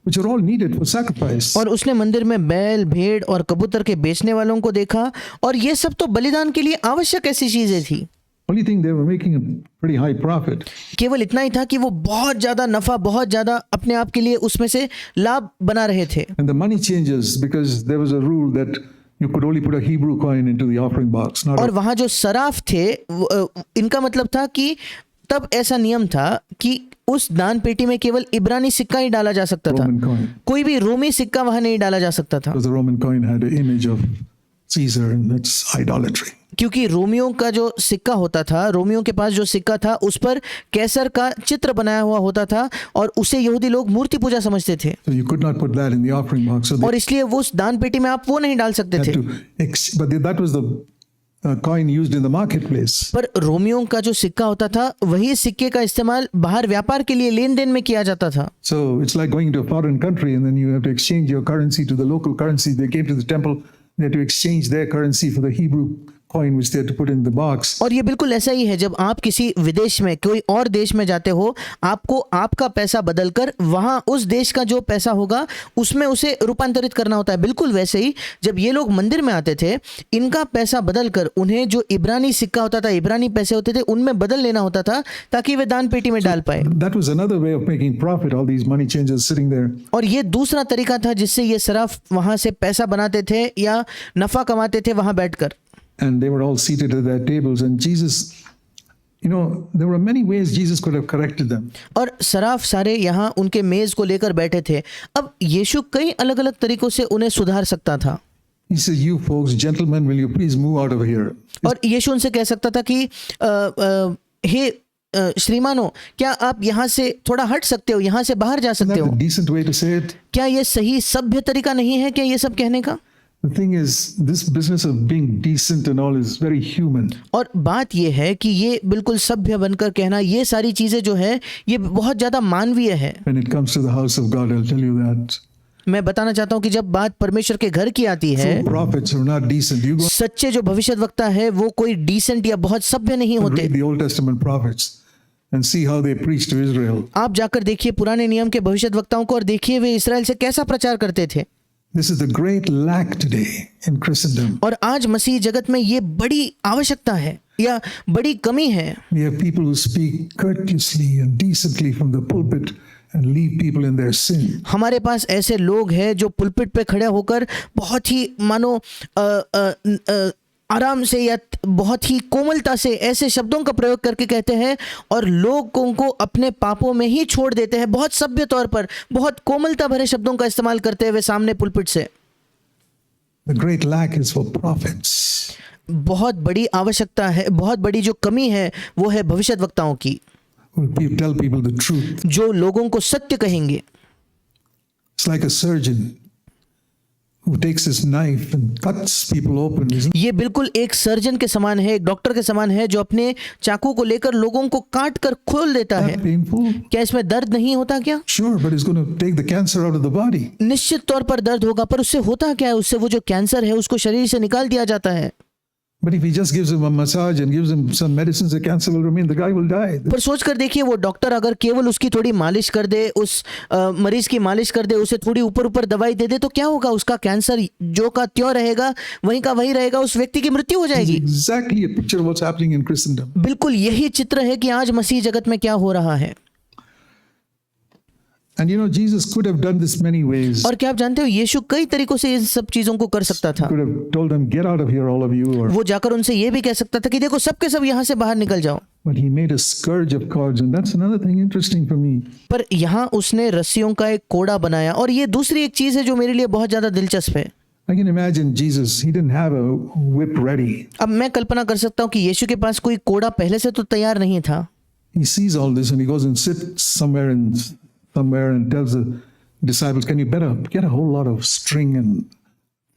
which are all needed for sacrifice. और उसने मंदिर में बैल, भेड़ और कबूतर के बेचने वालों को देखा, और ये सब तो बलिदान के लिए आवश्यक ऐसी चीजें थी। Only thing, they were making a pretty high profit. केवल इतना ही था कि वो बहुत ज्यादा नफा, बहुत ज्यादा अपने आप के लिए उसमें से लाभ बना रहे थे। And the money changes because there was a rule that you could only put a Hebrew coin into the offering box. Not और वहां जो सराफ थे, इनका मतलब था कि तब ऐसा नियम था कि उस दान पेटी में केवल इब्रानी सिक्का ही डाला जा सकता था, Roman coin. कोई भी रोमी सिक्का वहां नहीं डाला जा सकता था, Because the Roman coin had an image of Caesar and that's idolatry. क्योंकि रोमियों का जो सिक्का होता था, रोमियों के पास जो सिक्का था उस पर कैसर का चित्र बनाया हुआ होता था और उसे यहूदी लोग मूर्ति पूजा समझते थे। So you could not put that in the offering box. So they और इसलिए वो उस दान पेटी में आप वो नहीं डाल सकते had थे। to, but that was the coin used in the marketplace. पर रोमियों का जो सिक्का होता था, वही सिक्के का इस्तेमाल बाहर व्यापार के लिए लेन देन में किया जाता था। So it's like going to a foreign country and then you have to exchange your currency to the local currency. They came to the temple, they had to exchange their currency for the Hebrew coin which they had to put in the box. और ये बिल्कुल ऐसा ही है, जब आप किसी विदेश में, कोई और देश में जाते हो, आपको आपका पैसा बदलकर वहां उस देश का जो पैसा होगा उसमें उसे रूपांतरित करना होता है। बिल्कुल वैसे ही जब ये लोग मंदिर में आते थे, इनका पैसा बदलकर उन्हें जो इब्रानी सिक्का होता था, इब्रानी पैसे होते थे, उनमें बदल लेना होता था ताकि वे दान पेटी में डाल पाए। That was another way of making profit, all these money changers sitting there. और ये दूसरा तरीका था जिससे ये सराफ वहां से पैसा बनाते थे या नफा कमाते थे वहां बैठकर। And they were all seated at their tables and Jesus, there were many ways Jesus could have corrected them. और सराफ सारे यहाँ उनके मेज को लेकर बैठे थे। अब यीशु कई अलग अलग तरीकों से उन्हें सुधार सकता था। He says, you folks, gentlemen, will you please move out of here? और यीशु उनसे कह सकता था कि हे श्रीमानो, क्या आप यहाँ से थोड़ा हट सकते हो, यहाँ से बाहर जा Isn't सकते that हो? a decent way to say it? क्या ये सही सभ्य तरीका नहीं है क्या ये सब कहने का? The thing is, this business of being decent and all is very human. और बात ये है कि ये बिल्कुल सभ्य बनकर कहना, ये सारी चीज़ें जो है ये बहुत ज़्यादा मानवीय है। When it comes to the house of God, I'll tell you that. मैं बताना चाहता हूँ कि जब बात परमेश्वर के घर की आती है, True prophets are not decent. You go सच्चे जो भविष्यद्वक्ता है वो कोई डिसेंट या बहुत सभ्य नहीं and होते। read the Old Testament prophets and see how they preach to Israel. आप जाकर देखिए पुराने नियम के भविष्यद्वक्ताओं को और देखिए वे इस्राएल से कैसा प्रचार करते थे। This is the great lack today in Christendom. और आज मसीह जगत में ये बड़ी आवश्यकता है या बड़ी कमी है। We have people who speak courteously and decently from the pulpit and leave people in their sin. हमारे पास ऐसे लोग हैं जो पुलपिट पे खड़े होकर बहुत ही मानो आराम से या बहुत ही कोमलता से ऐसे शब्दों का प्रयोग करके कहते हैं और लोगों को अपने पापों में ही छोड़ देते हैं। बहुत सभ्य तौर पर बहुत कोमलता भरे शब्दों का इस्तेमाल करते हुए सामने पुलपिट से। The great lack is for prophets. बहुत बड़ी आवश्यकता है, बहुत बड़ी जो कमी है वो है भविष्यद्वक्ताओं की, Who tell people the truth. जो लोगों को सत्य कहेंगे। It's like a surgeon who takes his knife and cuts people open. Isn't ये बिल्कुल एक सर्जन के समान है, एक डॉक्टर के समान है जो अपने चाकू को लेकर लोगों को काट कर खोल देता है। that painful? क्या इसमें दर्द नहीं होता क्या? Sure, but it's going to take the cancer out of the body. निश्चित तौर पर दर्द होगा, पर उससे होता क्या है? उससे वो जो कैंसर है उसको शरीर से निकाल दिया जाता है। But if he just gives him a massage and gives him some medicines, the cancer will remain. The guy will die. पर सोच कर देखिए, वो डॉक्टर अगर केवल उसकी थोड़ी मालिश कर दे, उस मरीज की मालिश कर दे, उसे थोड़ी ऊपर ऊपर दवाई दे दे, तो क्या होगा? उसका कैंसर जो का त्यों रहेगा, वहीं का वहीं रहेगा, उस व्यक्ति की मृत्यु हो जाएगी। Exactly a picture of what's happening in Christendom. बिल्कुल यही चित्र है कि आज मसीह जगत में क्या हो रहा है। And you know, Jesus could have done this many ways. और क्या आप जानते हो, यीशु कई तरीकों से इन सब चीजों को कर सकता था। Could have told them, "Get out of here, all of you," or वो जाकर उनसे ये भी कह सकता था कि देखो सबके सब यहाँ से बाहर निकल जाओ। but he made a scourge of cords, and that's another thing interesting for me. पर यहाँ उसने रस्सियों का एक कोड़ा बनाया, और ये दूसरी एक चीज है जो मेरे लिए बहुत ज्यादा दिलचस्प है। I can imagine Jesus. He didn't have a whip ready. अब मैं कल्पना कर सकता हूँ कि यीशु के पास कोई कोड़ा पहले से तो तैयार नहीं था। He sees all this and he goes and sits somewhere and tells the disciples, "Can you get a whole lot of string and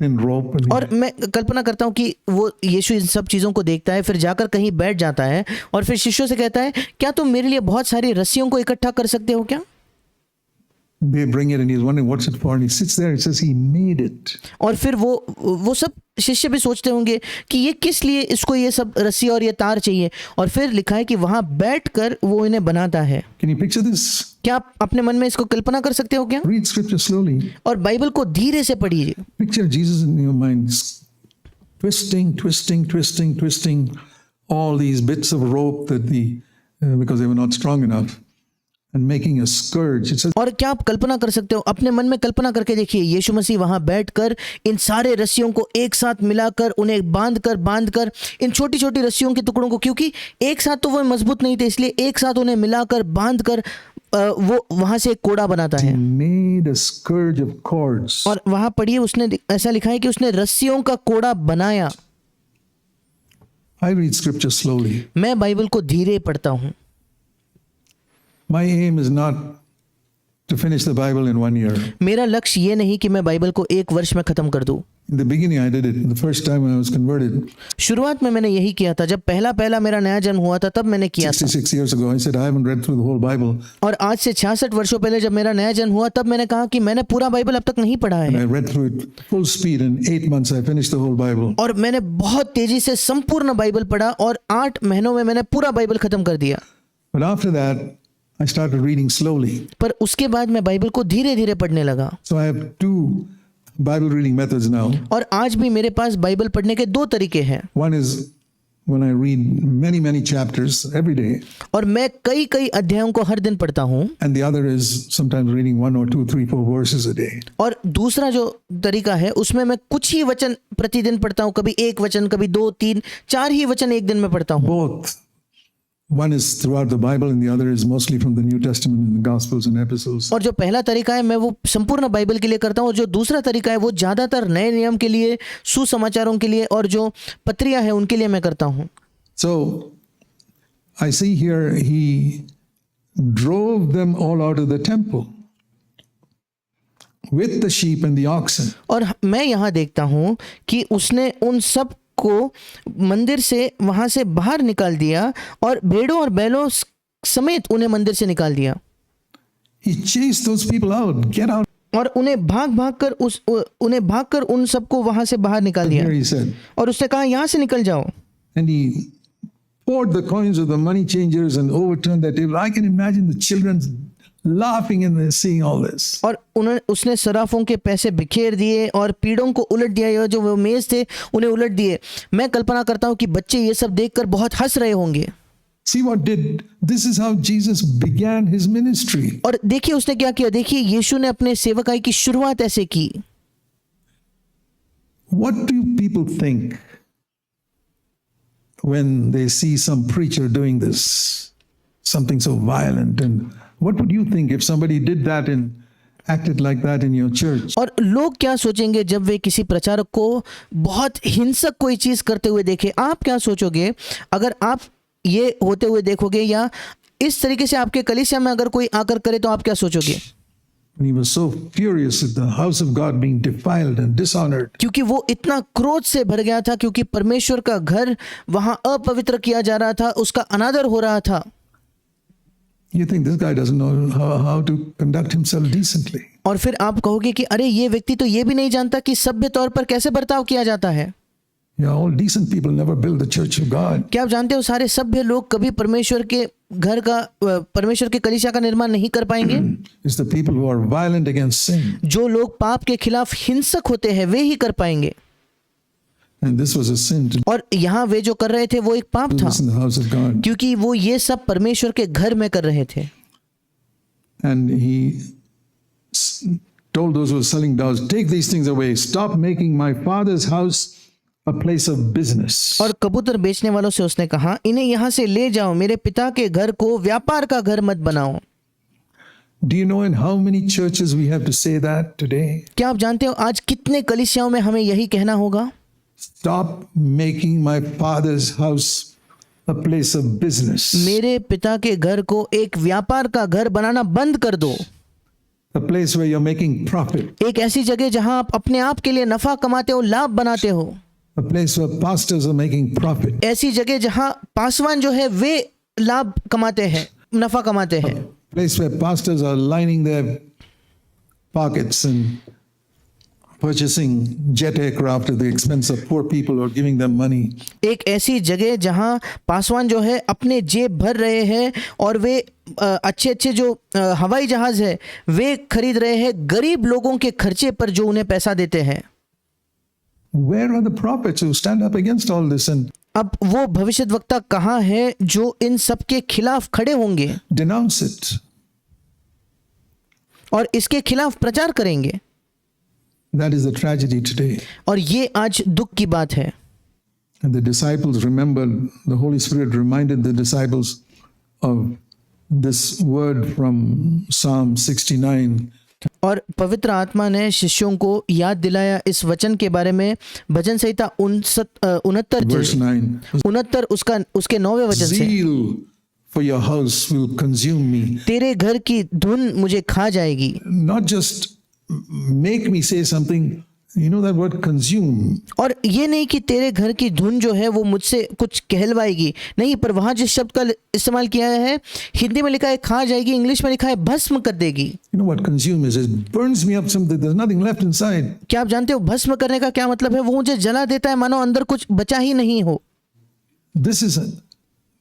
thin rope?" And और मैं कल्पना करता हूँ कि वो यीशु इन सब चीज़ों को देखता है, फिर जाकर कहीं बैठ जाता है और फिर शिष्यों से कहता है, क्या तुम मेरे लिए बहुत सारी रस्सियों को इकट्ठा कर सकते हो क्या? they bring it and he's wondering what's it for, and he sits there and says he made it. और फिर वो सब शिष्य भी सोचते होंगे कि ये किस लिए इसको ये सब रस्सी और ये तार चाहिए, और फिर लिखा है कि वहां बैठकर वो इन्हें बनाता है। Can you picture this? क्या आप अपने मन में इसको कल्पना कर सकते हो क्या? Read scripture slowly. और बाइबल को धीरे से पढ़िए। Picture Jesus in your mind, twisting all these bits of rope that because they were not strong enough, and making a scourge. It says, और क्या आप कल्पना कर सकते हो, अपने मन में कल्पना करके देखिए, यीशु मसीह वहां बैठकर इन सारे रस्सियों को एक साथ मिलाकर उन्हें बांधकर इन छोटी छोटी रस्सियों के टुकड़ों को, क्योंकि एक साथ तो वो मजबूत नहीं थे, इसलिए एक साथ उन्हें मिलाकर बांधकर वो वहां से एक कोड़ा बनाता है। made a scourge of cords. और वहां पढ़िए, उसने ऐसा लिखा है कि उसने रस्सियों का कोड़ा बनाया। I read scripture slowly. मैं बाइबल को धीरे पढ़ता हूँ। My aim is not to finish the Bible in 1 year. मेरा लक्ष्य ये नहीं कि मैं बाइबल को एक वर्ष में खत्म कर दूं। In the beginning, I did it. The first time when I was converted, शुरुआत में मैंने यही किया था, जब पहला मेरा नया जन्म हुआ था तब मैंने किया था। 66 years ago, I said, I haven't read through the whole Bible. और आज से 66 वर्षों पहले जब मेरा नया जन्म हुआ तब मैंने कहा कि मैंने पूरा बाइबल अब तक नहीं पढ़ा And है, I read through it full speed. In 8 months, I finished the whole Bible. और मैंने बहुत तेजी से संपूर्ण बाइबल पढ़ा और 8 महीनों में मैंने पूरा बाइबल खत्म कर दिया। But after that, I started reading slowly. पर उसके बाद मैं बाइबल को धीरे धीरे पढ़ने लगा। So I have 2 Bible reading methods now. और आज भी मेरे पास बाइबल पढ़ने के 2 तरीके हैं। One is when I read many chapters every day. और मैं कई अध्यायों को हर दिन पढ़ता हूँ। And the other is sometimes reading 1 or 2, 3, 4 verses a day. और दूसरा जो तरीका है उसमें मैं कुछ ही वचन प्रतिदिन पढ़ता हूँ, कभी 1 वचन, कभी 2, 3, 4 ही वचन एक दिन में पढ़ता हूँ। Both. One is throughout the Bible and the other is mostly from the New Testament and the Gospels and Epistles. और जो पहला तरीका है मैं वो संपूर्ण बाइबल के लिए करता हूँ, और जो दूसरा तरीका है वो ज्यादातर नए नियम के लिए, सुसमाचारों के लिए और जो पत्रियां हैं उनके लिए मैं करता हूँ। So I see here he drove them all out of the temple. with the sheep and the oxen. और मैं यहाँ देखता हूँ कि उसने उन सब को मंदिर से वहाँ से बाहर निकाल दिया और भेड़ों और बैलों समेत उन्हें मंदिर से निकाल दिया। He chased those people out. Get out. और उन्हें भाग कर उन सबको वहां से बाहर निकाल दिया। Here he said. और उसने कहा यहाँ से निकल जाओ। And he poured the coins of the money changers and overturned that table. I can imagine the children laughing and seeing all this. और उसने सराफों के पैसे बिखेर दिए और पीड़ों को उलट दिया, जो वो मेज थे उन्हें उलट दिए। मैं कल्पना करता हूँ कि बच्चे ये सब देखकर बहुत हंस रहे होंगे। See what did, this is how Jesus began his ministry. और देखिए उसने क्या किया। देखिए यीशु ने अपने सेवकाई की शुरुआत ऐसे की। What do people think when they see some preacher doing this, something so violent? And what would you think if somebody did that and acted like that in your church? और लोग क्या सोचेंगे जब वे किसी प्रचारक को बहुत हिंसक कोई चीज करते हुए देखे? आप क्या सोचोगे अगर आप ये होते हुए देखोगे, या इस तरीके से आपके कलीसिया में अगर कोई आकर करे तो आप क्या सोचोगे? And he was so furious at the house of God being defiled and dishonored. क्योंकि वो इतना क्रोध से भर गया था, क्योंकि परमेश्वर का घर वहां अपवित्र किया जा रहा था, उसका अनादर हो रहा था। You think this guy doesn't know how to conduct himself decently. और फिर आप कहोगे कि अरे ये व्यक्ति तो ये भी नहीं जानता कि सभ्य तौर पर कैसे बर्ताव किया जाता है। Yeah, all decent people never build the church of God. क्या आप जानते हो सारे सभ्य लोग कभी परमेश्वर के घर का, परमेश्वर के कलीसिया का निर्माण नहीं कर पाएंगे। It's the people who are violent against sin. जो लोग पाप के खिलाफ हिंसक होते हैं वे ही कर पाएंगे। And this was a sin to और यहाँ वे जो कर रहे थे वो एक पाप do था, this in the house of God. क्योंकि वो ये सब परमेश्वर के घर में कर रहे थे। And he told those who were selling doves, take these things away. Stop making my father's house a place of business. और कबूतर बेचने वालों से उसने कहा, इन्हें यहाँ से ले जाओ, मेरे पिता के घर को व्यापार का घर मत बनाओ। Do you know in how many churches we have to say that today? क्या आप जानते हो आज कितने कलीसियाओं में हमें यही कहना होगा? Stop making my father's house a place of business. मेरे पिता के घर को एक व्यापार का घर बनाना बंद कर दो। A place where you're making profit. एक ऐसी जगह जहां आप अपने आप के लिए नफा कमाते हो, लाभ बनाते हो। A place where pastors are making profit. ऐसी जगह जहां पासवान जो है वे लाभ कमाते हैं, नफा कमाते हैं। Place where pastors are lining their pockets and purchasing jet aircraft at the expense of poor people or giving them money. एक ऐसी जगह जहां पासवान जो है अपने जेब भर रहे हैं और वे अच्छे अच्छे जो हवाई जहाज है वे खरीद रहे हैं गरीब लोगों के खर्चे पर जो उन्हें पैसा देते हैं। Where are the prophets who stand up against all this and अब वो भविष्यद्वक्ता कहाँ है जो इन सब के खिलाफ खड़े होंगे denounce it? और इसके खिलाफ प्रचार करेंगे? That is the tragedy today. और ये आज दुख की बात है। And the disciples remembered, the Holy Spirit reminded the disciples of this word from Psalm 69. और पवित्र आत्मा ने शिष्यों को याद दिलाया इस वचन के बारे में भजन संहिता 69 उसके 9वें वचन से, Zeal for your house will consume me. तेरे घर की धुन मुझे खा जाएगी। Not just make me say something, you know that word consume. और ये नहीं कि तेरे घर की धुन जो है वो मुझसे कुछ कहलवाएगी, नहीं, पर वहां जिस शब्द का इस्तेमाल किया है हिंदी में लिखा है खा जाएगी, इंग्लिश में लिखा है भस्म कर देगी। You know what consume is? It burns me up something, there's nothing left inside. क्या आप जानते हो भस्म करने का क्या मतलब है? वो मुझे जला देता है, मानो अंदर कुछ बचा ही नहीं हो। This is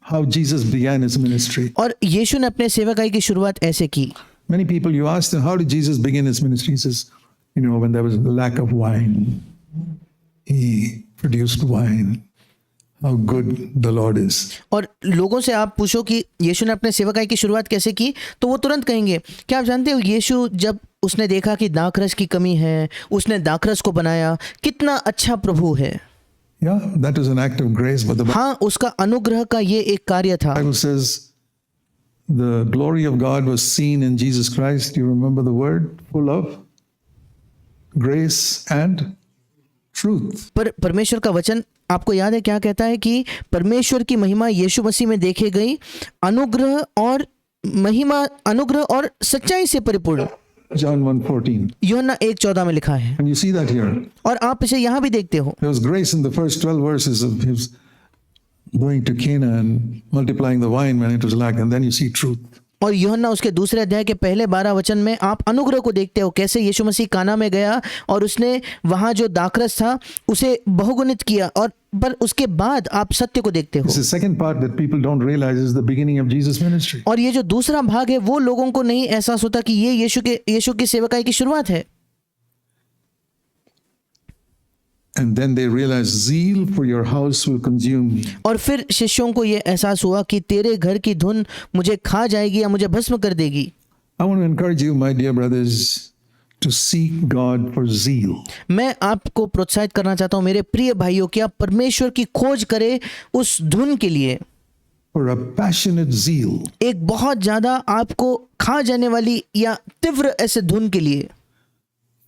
how Jesus began his ministry. और यीशु ने अपने सेवकाई की शुरुआत ऐसे की। Many people, you ask them, how did Jesus begin his ministry? He says, you know, when there was a lack of wine, he produced wine. How good the Lord is. और लोगों से आप पूछो कि यीशु ने अपने सेवकाई की शुरुआत कैसे की, तो वो तुरंत कहेंगे, क्या आप जानते हो यीशु जब उसने देखा कि दाखरस की कमी है, उसने दाखरस को बनाया, कितना अच्छा प्रभु है। Yeah, that was an act of grace. But the हाँ, उसका अनुग्रह का ये एक कार्य था। Bible says the glory of God was seen in Jesus Christ. Do you remember the word? Full of grace and truth. पर परमेश्वर का वचन आपको याद है क्या कहता है कि परमेश्वर की महिमा यीशु मसीह में देखे गई, अनुग्रह और महिमा, अनुग्रह और सच्चाई से परिपूर्ण। John 1:14. यूहन्ना 1:14 में लिखा है, And you see that here. और आप इसे यहाँ भी देखते हो। There was grace in the first 12 verses of his going to Cana and multiplying the wine when it was lack, and then you see truth. और यूहन्ना उसके दूसरे अध्याय के पहले 12 वचन में आप अनुग्रह को देखते हो, कैसे यीशु मसीह काना में गया और उसने वहां जो दाखरस था उसे बहुगुणित किया, और पर उसके बाद आप सत्य को देखते हो। This is the second part that people don't realize is the beginning of Jesus' ministry. और ये जो दूसरा भाग है वो लोगों को नहीं एहसास होता कि ये यीशु की सेवकाई की शुरुआत है। And then they realize zeal for your house will consume me. और फिर शिष्यों को ये एहसास हुआ कि तेरे घर की धुन मुझे खा जाएगी या मुझे भस्म कर देगी। I want to encourage you, my dear brothers, to seek God for zeal. मैं आपको प्रोत्साहित करना चाहता हूँ मेरे प्रिय भाइयों कि आप परमेश्वर की खोज करें उस धुन के लिए, For a passionate zeal. एक बहुत ज्यादा आपको खा जाने वाली या तीव्र ऐसे धुन के लिए,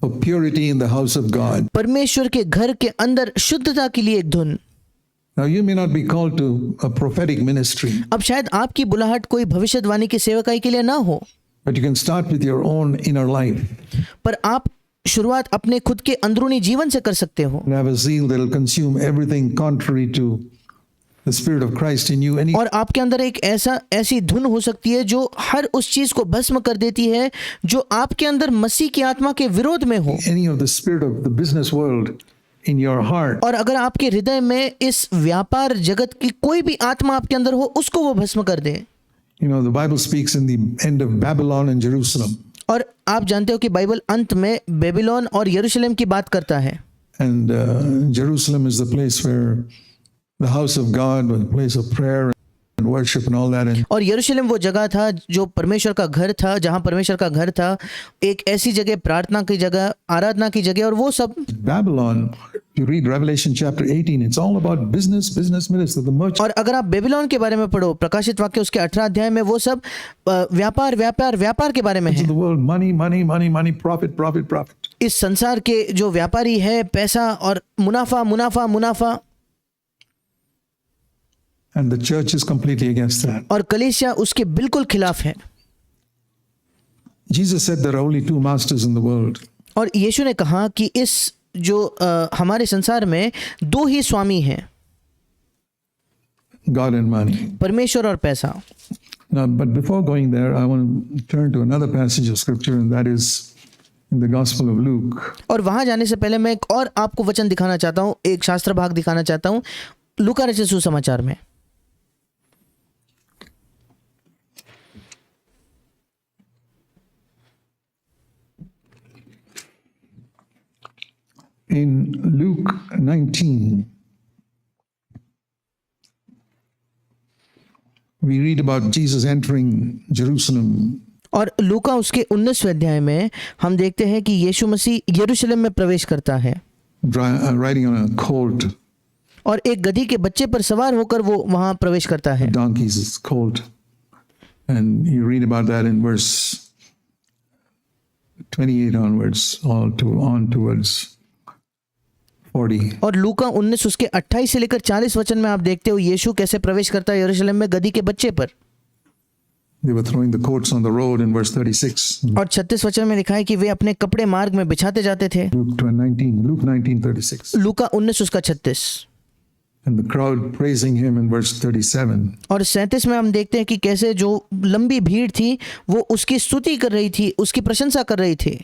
For purity in the house of God. परमेश्वर के घर के अंदर शुद्धता के लिए एक धुन। Now, you may not be called to a prophetic ministry, अब शायद आपकी बुलाहट कोई भविष्यवाणी की सेवकाई के लिए ना हो, but you can start with your own inner life पर आप शुरुआत अपने खुद के अंदरूनी जीवन से कर सकते हो, and have a zeal that will consume everything contrary to the Spirit of Christ in you. और आपके अंदर एक ऐसी धुन हो सकती है जो हर उस चीज को भस्म कर देती है जो आपके अंदर मसीह की आत्मा के विरोध में हो। Any of the spirit of the business world in your heart. और अगर आपके हृदय में इस व्यापार जगत की कोई भी आत्मा आपके अंदर हो उसको वो भस्म कर दे। You know, the Bible speaks in the end of Babylon and Jerusalem. और आप जानते हो कि बाइबल अंत में बेबीलोन और यरूशलेम की बात करता है, And Jerusalem is the place where the house of God was a place of prayer and worship and all that. And और यरूशलेम वो जगह था जो परमेश्वर का घर था, जहाँ परमेश्वर का घर था, एक ऐसी जगह, प्रार्थना की जगह, आराधना की जगह, और वो सब। Babylon, if you read Revelation chapter 18, it's all about business minister, the merchant. और अगर आप बेबीलोन के बारे में पढ़ो, प्रकाशित वाक्य उसके 18 अध्याय में, वो सब व्यापार के बारे में है। The world, money, profit. इस संसार के जो व्यापारी है, पैसा और मुनाफा। And the church is completely against that. और कलीसिया उसके बिल्कुल खिलाफ है। Jesus said there are only two masters in the world. और यीशु ने कहा कि इस जो हमारे संसार में दो ही स्वामी हैं, God and money. परमेश्वर और पैसा। Now, but before going there, I want to turn to another passage of scripture, and that is in the Gospel of Luke. और वहां जाने से पहले मैं एक और आपको वचन दिखाना चाहता हूं, एक शास्त्र भाग दिखाना चाहता हूं लूका रचित सुसमाचार में। In Luke 19, we read about Jesus entering Jerusalem. और लूका उसके 19वें अध्याय में हम देखते हैं कि यीशु मसीह यरूशलेम में प्रवेश करता है, riding on a colt. और एक गधी के बच्चे पर सवार होकर वो वहां प्रवेश करता है। Donkey's colt. And you read about that in verse 28 onwards, on towards 40. और लूका 19 उसके 28 से लेकर 40 वचन में आप देखते हो यीशु कैसे प्रवेश करता है यरूशलेम में गधी के बच्चे पर। They were throwing the coats on the road in verse 36. और 36 वचन में लिखा है कि वे अपने कपड़े मार्ग में बिछाते जाते थे। Luke 19:36. लूका 19 उसका 36। And the crowd praising him in verse 37. और 37 में हम देखते हैं कि कैसे जो लंबी भीड़ थी वो उसकी स्तुति कर रही थी, उसकी प्रशंसा कर रही थी।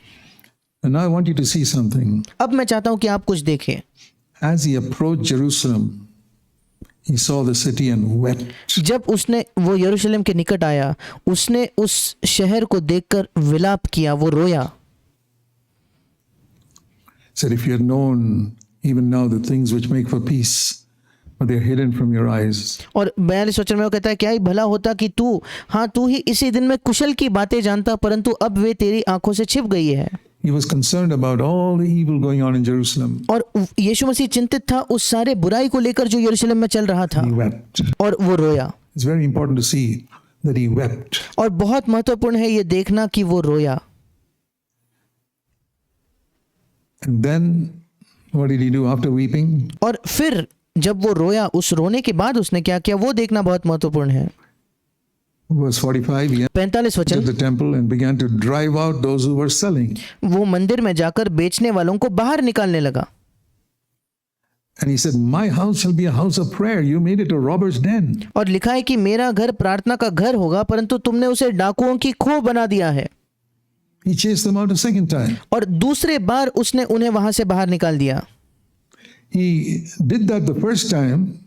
And now I want you to see something. अब मैं चाहता हूं कि आप कुछ देखें। As he approached Jerusalem, he saw the city and wept. जब उसने वो यरूशलेम के निकट आया, उसने उस शहर को देखकर विलाप किया, वो रोया। Said, if you had known even now the things which make for peace, but they are hidden from your eyes. और 42 वचन में वो कहता है, क्या ही भला होता कि तू ही इसी दिन में कुशल की बातें जानता, परंतु अब वे तेरी आंखों से छिप गई है। He was concerned about all the evil going on in Jerusalem. और यीशु मसीह चिंतित था उस सारे बुराई को लेकर जो यरूशलेम में चल रहा था, He wept. और वो रोया। It's very important to see that he wept. और बहुत महत्वपूर्ण है ये देखना कि वो रोया। And then what did he do after weeping? और फिर जब वो रोया, उस रोने के बाद उसने क्या किया वो देखना बहुत महत्वपूर्ण है। verse 45, he 45 entered वचन, the temple and began to drive out those who were selling. वो मंदिर में जाकर बेचने वालों को बाहर निकालने लगा And he said, my house shall be a house of prayer. You made it a robber's den. और लिखा है कि मेरा घर प्रार्थना का घर होगा, परंतु तुमने उसे डाकुओं की खोह बना दिया है। He chased them out a second time. और दूसरे बार उसने उन्हें वहां से बाहर निकाल दिया। He did that the first time,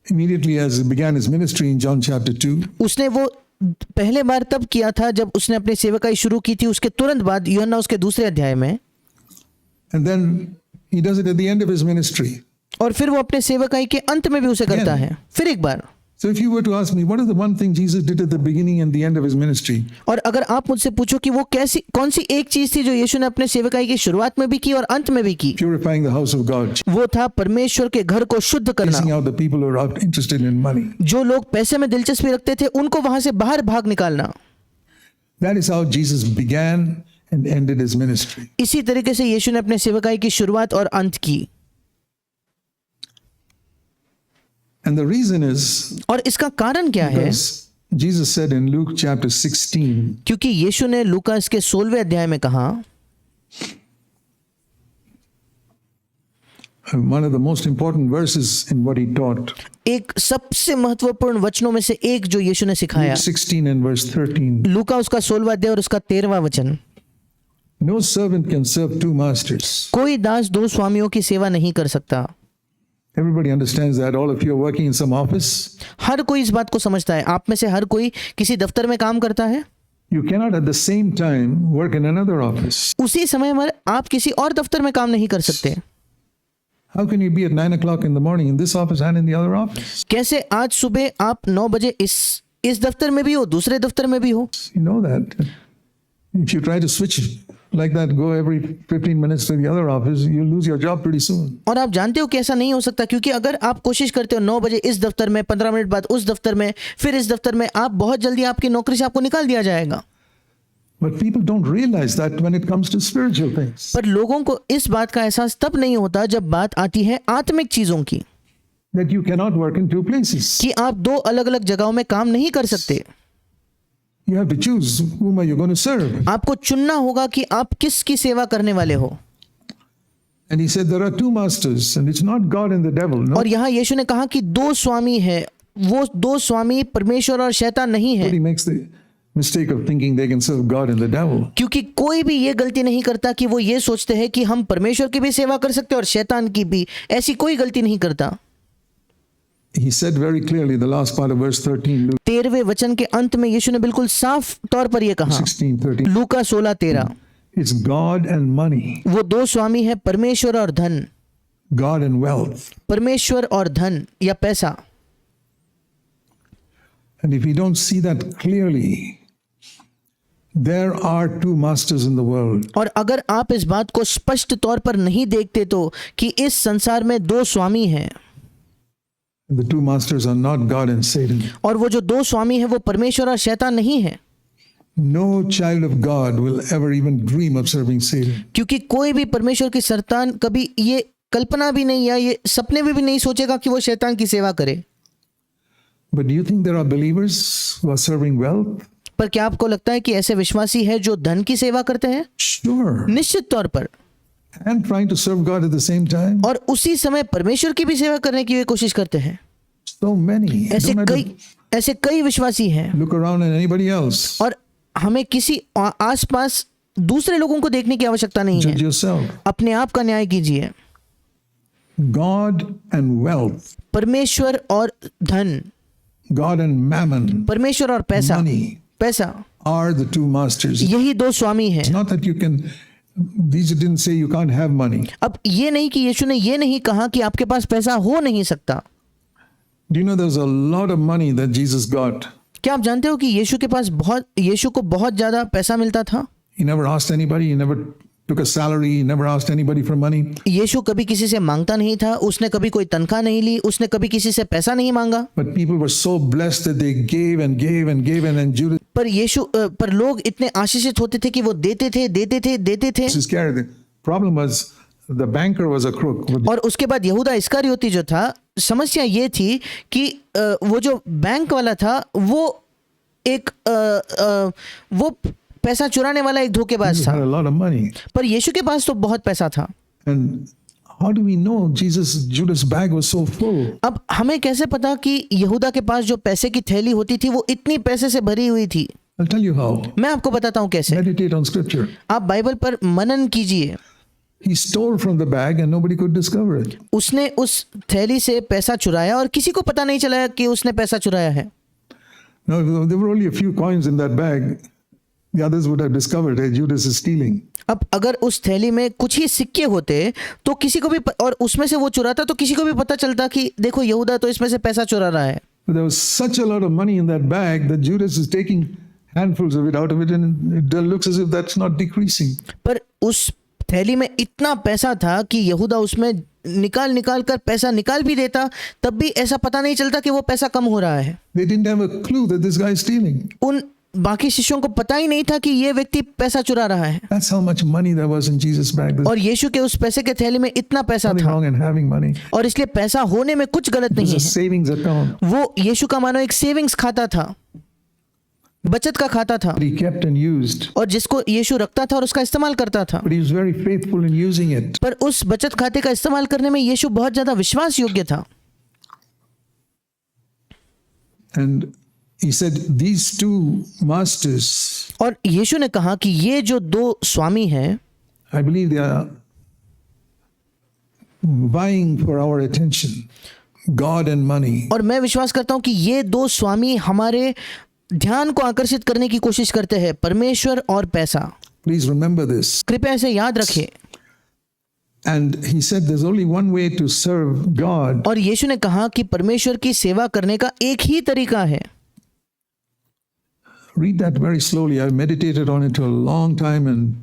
immediately as he began his ministry in John chapter 2. उसने वो पहले बार तब किया था जब उसने अपनी सेवकाई शुरू की थी, उसके तुरंत बाद यूहन्ना उसके दूसरे अध्याय में, And then he does it at the end of his ministry. और फिर वो अपने सेवकाई के अंत में भी उसे करता है। फिर एक बार, So if you were to ask me, what is the one thing Jesus did at the beginning and the end of his ministry? और अगर आप मुझसे पूछो कि वो कौन सी एक चीज थी जो यीशु ने अपने सेवकाई की शुरुआत में भी की और अंत में भी की, Purifying the house of God. वो था परमेश्वर के घर को शुद्ध करना। Chasing out the people who are out interested in money. जो लोग पैसे में दिलचस्पी रखते थे उनको वहां से बाहर भाग निकालना। That is how Jesus began and ended his ministry. इसी तरीके से यीशु ने अपने सेवकाई की शुरुआत और अंत की। And the reason is और इसका कारण क्या है? because Jesus said in Luke chapter 16, क्योंकि यीशु ने लूका के 16वें अध्याय में कहा, one of the most important verses in what he taught, एक सबसे महत्वपूर्ण वचनों में से एक जो यीशु ने सिखाया, Luke 16 and verse 13. लूका उसका 16वां अध्याय और उसका 13वां वचन, No servant can serve two masters. कोई दास दो स्वामियों की सेवा नहीं कर सकता। Everybody understands that. All of you are working in some office. हर कोई इस बात को समझता है। आप में से हर कोई किसी दफ्तर में काम करता है। You cannot at the same time work in another office. उसी समय में आप किसी और दफ्तर में काम नहीं कर सकते। How can you be at 9 o'clock in the morning in this office and in the other office? कैसे आज सुबह आप 9 बजे इस दफ्तर में भी हो, दूसरे दफ्तर में भी हो? You know that. If you try to switch like that, go every 15 minutes to the other office, you'll lose your job pretty soon. और आप जानते हो कि ऐसा नहीं हो सकता, क्योंकि अगर आप कोशिश करते हो 9 बजे इस दफ्तर में, 15 मिनट बाद उस दफ्तर में, फिर इस दफ्तर में, आप बहुत जल्दी आपकी नौकरी से आपको निकाल दिया जाएगा। But people don't realize that when it comes to spiritual things. पर लोगों को इस बात का एहसास तब नहीं होता जब बात आती है आत्मिक चीजों की, That you cannot work in two places. कि आप दो अलग अलग जगहों में काम नहीं कर सकते। You have to choose whom are you going to serve. आपको चुनना होगा कि आप किसकी सेवा करने वाले हो। And he said there are two masters and it's not God and the devil. No. और यहाँ यीशु ने कहा कि दो स्वामी है, वो दो स्वामी परमेश्वर और शैतान नहीं है। Nobody makes the mistake of thinking they can serve God and the devil. क्योंकि कोई भी ये गलती नहीं करता कि वो ये सोचते हैं कि हम परमेश्वर की भी सेवा कर सकते हैं और शैतान की भी। ऐसी कोई गलती नहीं करता। He said very clearly the last part of verse 13, Luke 13वें वचन के अंत में यीशु ने बिल्कुल साफ तौर पर यह कहा, 16:13. लूका 16:13, It's God and money, वो दो स्वामी है, परमेश्वर और धन, God and wealth. परमेश्वर और धन या पैसा। And if we don't see that clearly, there are two masters in the world. और अगर आप इस बात को स्पष्ट तौर पर नहीं देखते तो कि इस संसार में दो स्वामी हैं, The two masters are not God and Satan. और वो जो दो स्वामी हैं वो परमेश्वर और शैतान नहीं है। No child of God will ever even dream of serving Satan. क्योंकि कोई भी परमेश्वर की संतान कभी ये कल्पना भी नहीं या ये सपने में भी नहीं सोचेगा कि वो शैतान की सेवा करे। But do you think there are believers who are serving wealth? पर क्या आपको लगता है कि ऐसे विश्वासी हैं जो धन की सेवा करते हैं? Sure. निश्चित तौर पर। And trying to serve God at the same time? और उसी समय परमेश्वर की भी सेवा करने की वे कोशिश करते हैं। So many. ऐसे कई विश्वासी हैं। Look around at anybody else. और हमें किसी आसपास दूसरे लोगों को देखने की आवश्यकता नहीं Judge है। yourself. अपने आप का न्याय कीजिए। God and wealth. परमेश्वर और धन, God and mammon. परमेश्वर और पैसा, Money पैसा, are the two masters. यही दो स्वामी हैं। Not that you can, these didn't say you can't have money. अब ये नहीं कि यीशु ने ये नहीं कहा कि आपके पास पैसा हो नहीं सकता। Do you know there's a lot of money that Jesus got? क्या आप जानते हो कि यीशु को बहुत ज्यादा पैसा मिलता था? He never asked anybody, he never took a salary, he never asked anybody for money. यीशु कभी किसी से मांगता नहीं था, उसने कभी कोई तनख्वाह नहीं ली, उसने कभी किसी से पैसा नहीं मांगा। But people were so blessed that they gave and gave and gave, and then Judas पर लोग इतने आशीषित होते थे कि वो देते थे। Iscariot. The problem was the banker was a crook. और उसके बाद यहूदा इस्करियोती जो था समस्या ये थी कि वो जो बैंक वाला था वो एक वो पैसा चुराने वाला एक धोखेबाज He था, had a lot of money. पर यीशु के पास तो बहुत पैसा था। And how do we know Judas' bag was so full? अब हमें कैसे पता कि यहूदा के पास जो पैसे की थैली होती थी वो इतनी पैसे से भरी हुई थी? I'll tell you how. मैं आपको बताता हूँ कैसे। Meditate on scripture. आप बाइबल पर मनन कीजिए। He stole from the bag and nobody could discover it. उसने उस थैली से पैसा चुराया और किसी को पता नहीं चला कि उसने पैसा चुराया है। Now, if there were only a few coins in that bag, the others would have discovered, hey, Judas is stealing. अब अगर उस थैली में कुछ ही सिक्के होते तो किसी को भी और उसमें से वो चुराता तो किसी को भी पता चलता कि देखो यहूदा तो इसमें से पैसा चुरा रहा है। But there was such a lot of money in that bag that Judas is taking handfuls of it out of it, and it looks as if that's not decreasing. पर उस थैली में इतना पैसा था कि यहूदा उसमें निकाल कर पैसा निकाल भी देता, तब भी ऐसा पता नहीं चलता कि वो पैसा कम हो रहा है। They didn't have a clue that this guy is stealing. उन बाकी शिष्यों को पता ही नहीं था कि ये व्यक्ति पैसा चुरा रहा है। That's how much money there was in Jesus' bag. There's और यीशु के उस पैसे के थैली में इतना पैसा nothing था, wrong in having money. और इसलिए पैसा होने में कुछ गलत It was नहीं a है। savings account वो यीशु का मानो एक सेविंग्स खाता था, बचत का खाता था, that he kept and used. और जिसको यीशु रखता था और उसका इस्तेमाल करता था। But he was very faithful in using it. पर उस बचत खाते का इस्तेमाल करने में यीशु बहुत ज्यादा विश्वास योग्य था। And he said, these two masters, और यीशु ने कहा कि ये जो दो स्वामी हैं, I believe they are vying for our attention, God and money. और मैं विश्वास करता हूं कि ये दो स्वामी हमारे ध्यान को आकर्षित करने की कोशिश करते हैं, परमेश्वर और पैसा। Please remember this. कृपया इसे याद रखें। And he said there's only one way to serve God. और यीशु ने कहा कि परमेश्वर की सेवा करने का एक ही तरीका है। Read that very slowly. I meditated on it for a long time and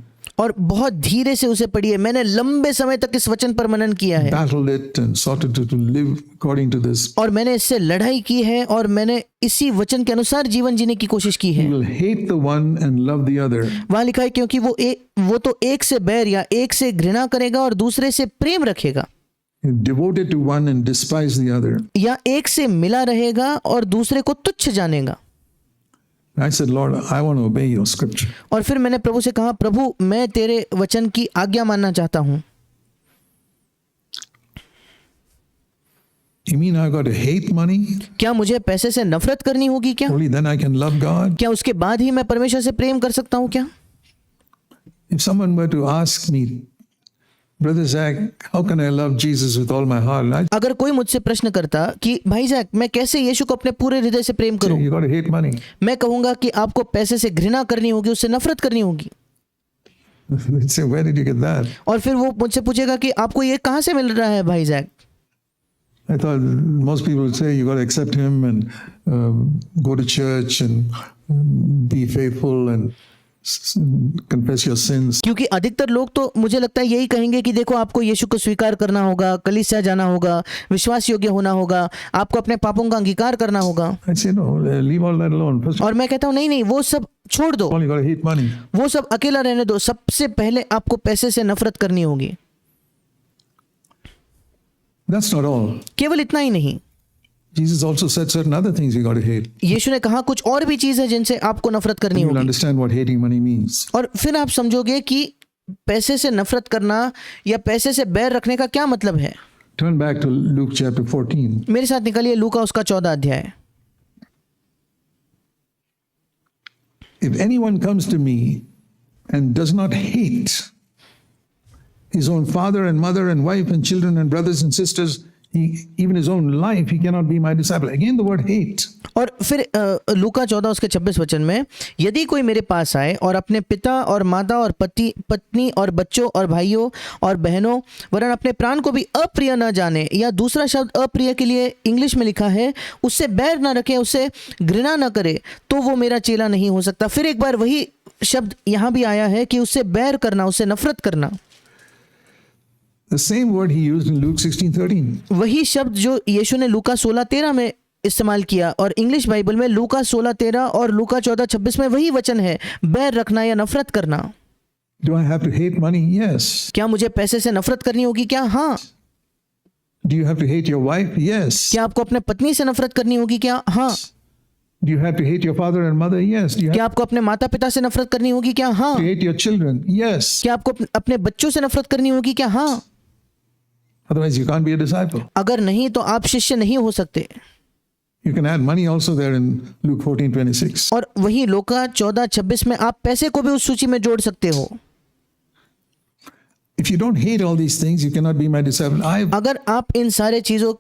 और बहुत धीरे से उसे पढ़िए। मैंने लंबे समय तक इस वचन पर मनन किया है battled it and sought to live according to this. और मैंने इससे लड़ाई की है और मैंने इसी वचन के अनुसार जीवन जीने की कोशिश की है। You will hate the one and love the other. वहां लिखा है क्योंकि वो तो एक से बैर या एक से घृणा करेगा और दूसरे से प्रेम रखेगा, Devoted to one and despise the other. या एक से मिला रहेगा और दूसरे को तुच्छ जानेगा। I said, Lord, I want to obey your scripture. और फिर मैंने प्रभु से कहा, प्रभु मैं तेरे वचन की आज्ञा मानना चाहता हूं। You mean I got to hate money? क्या मुझे पैसे से नफरत करनी होगी क्या? Only then I can love God? क्या उसके बाद ही मैं परमेश्वर से प्रेम कर सकता हूं क्या? If someone were to ask me, Brother Zach, how can I love Jesus with all my heart? अगर कोई मुझसे प्रश्न करता कि भाई जैक मैं कैसे यीशु को अपने पूरे हृदय से प्रेम I'd say, करूं, you got to hate money. मैं कहूंगा कि आपको पैसे से घृणा करनी होगी, उससे नफरत करनी होगी। They'd say, where did you get that? और फिर वो मुझसे पूछेगा कि आपको ये कहां से मिल रहा है भाई Jack? I thought most people would say you got to accept him and go to church and be faithful and confess your sins. क्योंकि अधिकतर लोग तो मुझे लगता है यही कहेंगे कि देखो आपको यीशु को स्वीकार करना होगा, कलीसिया जाना होगा, विश्वास योग्य होना होगा, आपको अपने पापों का अंगीकार करना होगा। I'd say, no, leave all that alone. First of और मैं कहता हूँ नहीं वो सब छोड़ दो, all, you got to hate money. वो सब अकेला रहने दो। सबसे पहले आपको पैसे से नफरत करनी होगी। That's not all. केवल इतना ही नहीं, Jesus also said certain other things you got to hate. यीशु ने कहा कुछ और भी चीज है जिनसे आपको नफरत करनी You will होगी। understand what hating money means. और फिर आप समझोगे कि पैसे से नफरत करना या पैसे से बैर रखने का क्या मतलब है। Turn back to Luke chapter 14. मेरे साथ निकालिए लूका उसका 14 अध्याय। If anyone comes to me and does not hate his own father and mother and wife and children and brothers and sisters, even his own life, he cannot be my disciple. Again, the word hate. और फिर लूका 14 उसके 26 वचन में, यदि कोई मेरे पास आए और अपने पिता और माता और पत्नी और बच्चों और भाइयों और बहनों वरन अपने प्राण को भी अप्रिय न जाने, या दूसरा शब्द अप्रिय के लिए इंग्लिश में लिखा है उससे बैर न रखे, उससे घृणा न करे, तो वो मेरा चेला नहीं हो सकता। फिर एक बार वही शब्द यहाँ भी आया है कि उससे बैर करना, उससे नफरत करना। The same word he used in Luke 16:13. वही शब्द जो यीशु ने लूका 16:13 में इस्तेमाल किया, और इंग्लिश बाइबल में लूका 16:13 और लूका 14:26 में वही वचन है, बैर रखना या नफरत करना। Do I have to hate money? Yes. क्या मुझे पैसे से नफरत करनी होगी क्या? हाँ। Do you have to hate your wife? Yes. क्या आपको अपने पत्नी से नफरत करनी होगी क्या? हाँ. Do you have to hate your father and mother? Yes. Do you have क्या आपको अपने माता पिता से नफरत करनी होगी क्या? हाँ. to hate your children? Yes. क्या आपको अपने बच्चों से नफरत करनी होगी क्या? हाँ. Otherwise, you can't be a disciple. अगर नहीं तो आप शिष्य नहीं हो सकते. You can add money also there in Luke 14:26. और वही लूका 14:26 में आप पैसे को भी उस सूची में जोड़ सकते हो. If you don't hate all these things, you cannot be my disciple. अगर आप इन सारे चीजों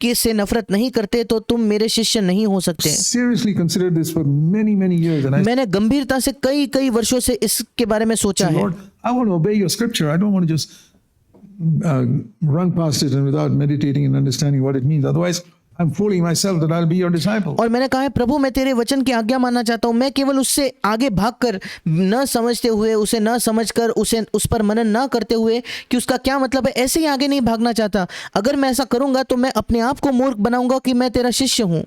के से नफरत नहीं करते तो तुम मेरे शिष्य नहीं हो सकते. seriously considered this for many, many years, and I मैंने गंभीरता से कई वर्षों से इसके बारे में सोचा said, है. Lord, I want to obey your scripture. I don't want to just run past it and without meditating and understanding what it means. Otherwise, I'm fooling myself that I'll be your disciple. और मैंने कहा है प्रभु मैं तेरे वचन की आज्ञा मानना चाहता हूँ. मैं केवल उससे आगे भागकर न समझते हुए उसे न समझकर उसे उस पर मनन न करते हुए कि उसका क्या मतलब है ऐसे ही आगे नहीं भागना चाहता. अगर मैं ऐसा करूंगा तो मैं अपने आप को मूर्ख बनाऊंगा कि मैं तेरा शिष्य हूँ.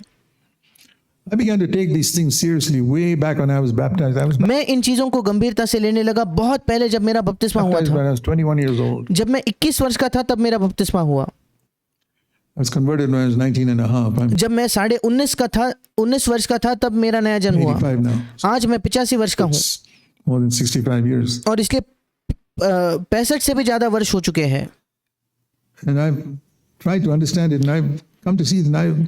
I began to take these things seriously way back when I was baptized. I was मैं इन चीजों को गंभीरता से लेने लगा बहुत पहले जब मेरा बपतिस्मा हुआ baptized था. when I was 21 years old. जब मैं 21 वर्ष का था तब मेरा बपतिस्मा हुआ. I was converted when I was 19 and a half. I'm जब मैं 19.5 का था 19 वर्ष का था तब मेरा नया जन्म हुआ. 85 now. आज मैं 85 वर्ष का हूँ It's more than 65 years. और इसके 65 से भी ज्यादा वर्ष हो चुके हैं. And I've tried to understand it, and I've come to see that I've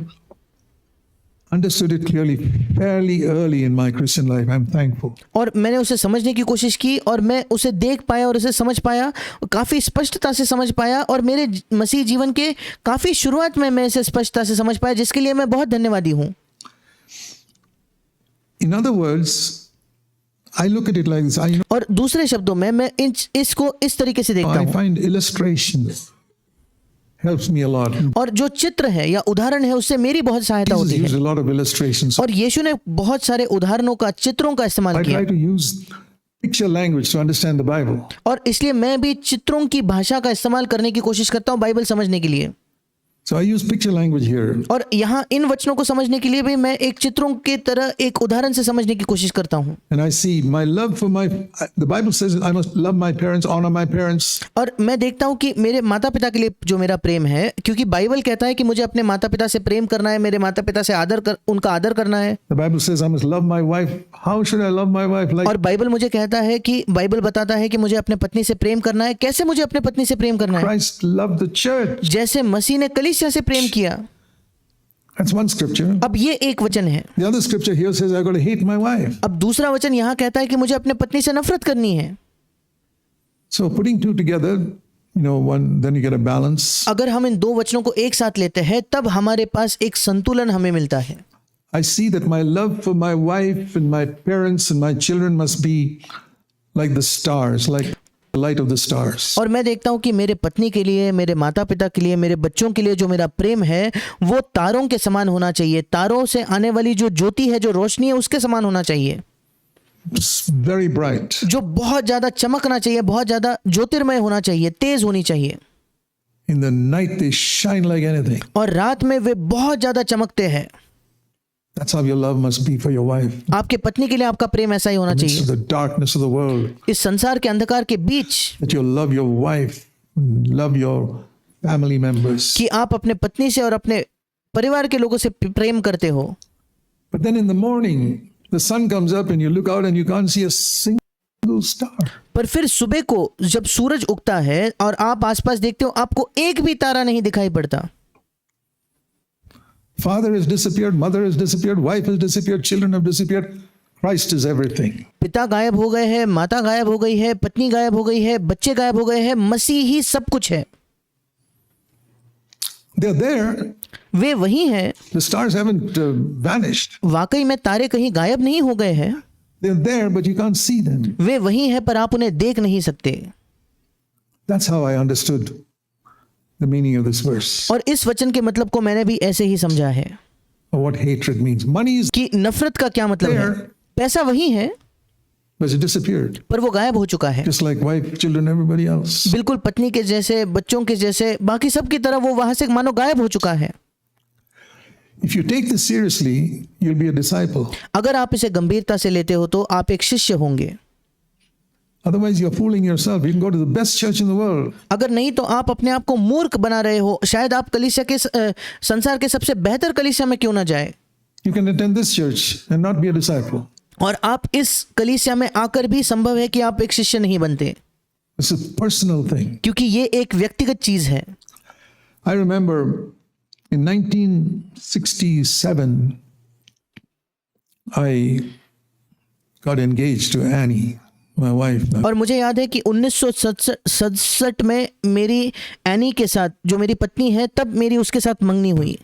understood it clearly fairly early in my Christian life. I'm thankful. और मैंने उसे समझने की कोशिश की और मैं उसे देख पाया और उसे समझ पाया, काफ़ी स्पष्टता से समझ पाया और मेरे मसीह जीवन के काफ़ी शुरुआत में मैं इसे स्पष्टता से समझ पाया, जिसके लिए मैं बहुत धन्यवादी हूँ. In other words, I look at it like this. और दूसरे शब्दों में मैं इसको इस तरीके से देखता I हूँ. find illustrations helps me a lot. और जो चित्र है या उदाहरण है उससे मेरी बहुत सहायता Jesus होती used है. a lot of illustrations. और यीशु ने बहुत सारे उदाहरणों का, चित्रों का इस्तेमाल I किया. try to use picture language to understand the Bible. और इसलिए मैं भी चित्रों की भाषा का इस्तेमाल करने की कोशिश करता हूँ बाइबल समझने के लिए. So I use picture language here. और यहाँ इन वचनों को समझने के लिए भी मैं एक चित्रों के तरह एक उदाहरण से समझने की कोशिश करता हूँ. And I see my love for the Bible says I must love my parents, honor my parents. और मैं देखता हूँ कि मेरे माता पिता के लिए जो मेरा प्रेम है, क्योंकि बाइबल कहता है कि मुझे अपने माता पिता से प्रेम करना है, मेरे माता पिता से उनका आदर करना है. The Bible says I must love my wife. How should I love my wife? और बाइबल मुझे कहता है कि बाइबल बताता है कि मुझे अपने पत्नी से प्रेम करना है. कैसे मुझे अपने पत्नी से प्रेम करना है? Christ loved the church. जैसे मसीह ने कलीसिया से प्रेम किया. That's one scripture. अब ये एक वचन है. The other scripture here says I've got to hate my wife. अब दूसरा वचन यहाँ कहता है कि मुझे अपने पत्नी से नफरत करनी है. So putting two together, then you get a balance. अगर हम इन दो वचनों को एक साथ लेते हैं तब हमारे पास एक संतुलन हमें मिलता है. I see that my love for my wife and my parents and my children must be like the stars, like the light of the stars. और मैं देखता हूँ कि मेरे पत्नी के लिए, मेरे माता पिता के लिए, मेरे बच्चों के लिए जो मेरा प्रेम है वो तारों के समान होना चाहिए. तारों से आने वाली जो ज्योति है, जो रोशनी है, उसके समान होना चाहिए. It's very bright. जो बहुत ज्यादा चमकना चाहिए, बहुत ज्यादा ज्योतिर्मय होना चाहिए, तेज होनी चाहिए. In the night they shine like anything. और रात में वे बहुत ज्यादा चमकते हैं. That's how your love must be for your wife. आपके पत्नी के लिए आपका प्रेम ऐसा ही होना This चाहिए. is the darkness of the world. इस संसार के अंधकार के बीच That you love your wife, love your family members. कि आप अपने पत्नी से और अपने परिवार के लोगों से प्रेम करते हो. But then in the morning, the sun comes up and you look out and you can't see a single star. पर फिर सुबह को जब सूरज उगता है और आप आसपास देखते हो, आपको एक भी तारा नहीं दिखाई पड़ता. Father has disappeared, mother has disappeared, wife has disappeared, children have disappeared. Christ is everything. पिता गायब हो गए हैं, माता गायब हो गई है, पत्नी गायब हो गई है, बच्चे गायब हो गए हैं, मसीह ही सब कुछ है. They're there. वे वही हैं. The stars haven't vanished. वाकई में तारे कहीं गायब नहीं हो गए हैं. They're there, but you can't see them. वे वही हैं पर आप उन्हें देख नहीं सकते. That's how I understood the meaning of this verse. और इस वचन के मतलब को मैंने भी ऐसे ही समझा है Or what hatred means. Money is कि नफरत का क्या मतलब है. there, पैसा वही है but it disappeared. पर वो गायब हो चुका है. Just like wife, children, everybody else. बिल्कुल पत्नी के जैसे, बच्चों के जैसे, बाकी सब की तरह वो वहां से मानो गायब हो चुका है. If you take this seriously, you'll be a disciple. अगर आप इसे गंभीरता से लेते हो तो आप एक शिष्य होंगे. Otherwise, you're fooling yourself. You can go to the best church in the world. अगर नहीं तो आप अपने आप को मूर्ख बना रहे हो। शायद आप कलीसिया के संसार के सबसे बेहतर कलीसिया में क्यों ना जाए, You can attend this church and not be a disciple. और आप इस कलीसिया में आकर भी संभव है कि आप एक शिष्य नहीं बनते, It's a personal thing. क्योंकि ये एक व्यक्तिगत चीज है। I remember in 1967, I got engaged to Annie, my wife. और मुझे याद है कि 1967 में मेरी एनी के साथ, जो मेरी पत्नी है, तब मेरी उसके साथ मंगनी हुई।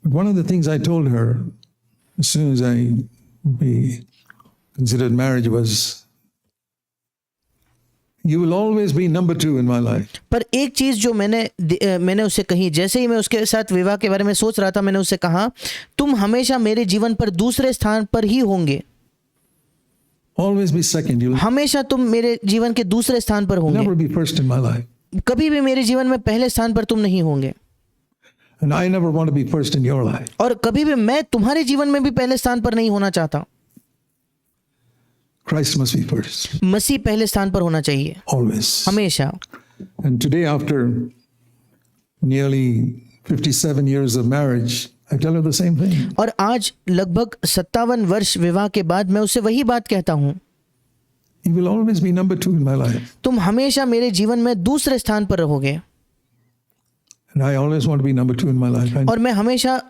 But one of the things I told her as soon as we considered marriage was, you will always be number 2 in my life. पर एक चीज जो मैंने उससे कही, जैसे ही मैं उसके साथ विवाह के बारे में सोच रहा था, मैंने उससे कहा, तुम हमेशा मेरे जीवन पर दूसरे स्थान पर ही होंगे। Always be second. You'll हमेशा तुम मेरे जीवन के दूसरे स्थान पर होंगे, never be first in my life. कभी भी मेरे जीवन में पहले स्थान पर तुम नहीं होंगे, And I never want to be first in your life. और कभी भी मैं तुम्हारे जीवन में भी पहले स्थान पर नहीं होना चाहता। Christ must be first. मसीह पहले स्थान पर होना चाहिए, Always. हमेशा। And today, after nearly 57 years of marriage, I tell her the same thing. और आज लगभग 57 वर्ष विवाह के बाद मैं उससे वही बात कहता हूँ, You will always be number 2 in my life. तुम हमेशा मेरे जीवन में दूसरे स्थान पर रहोगे, And I always want to be number 2 in my life. I और मैं हमेशा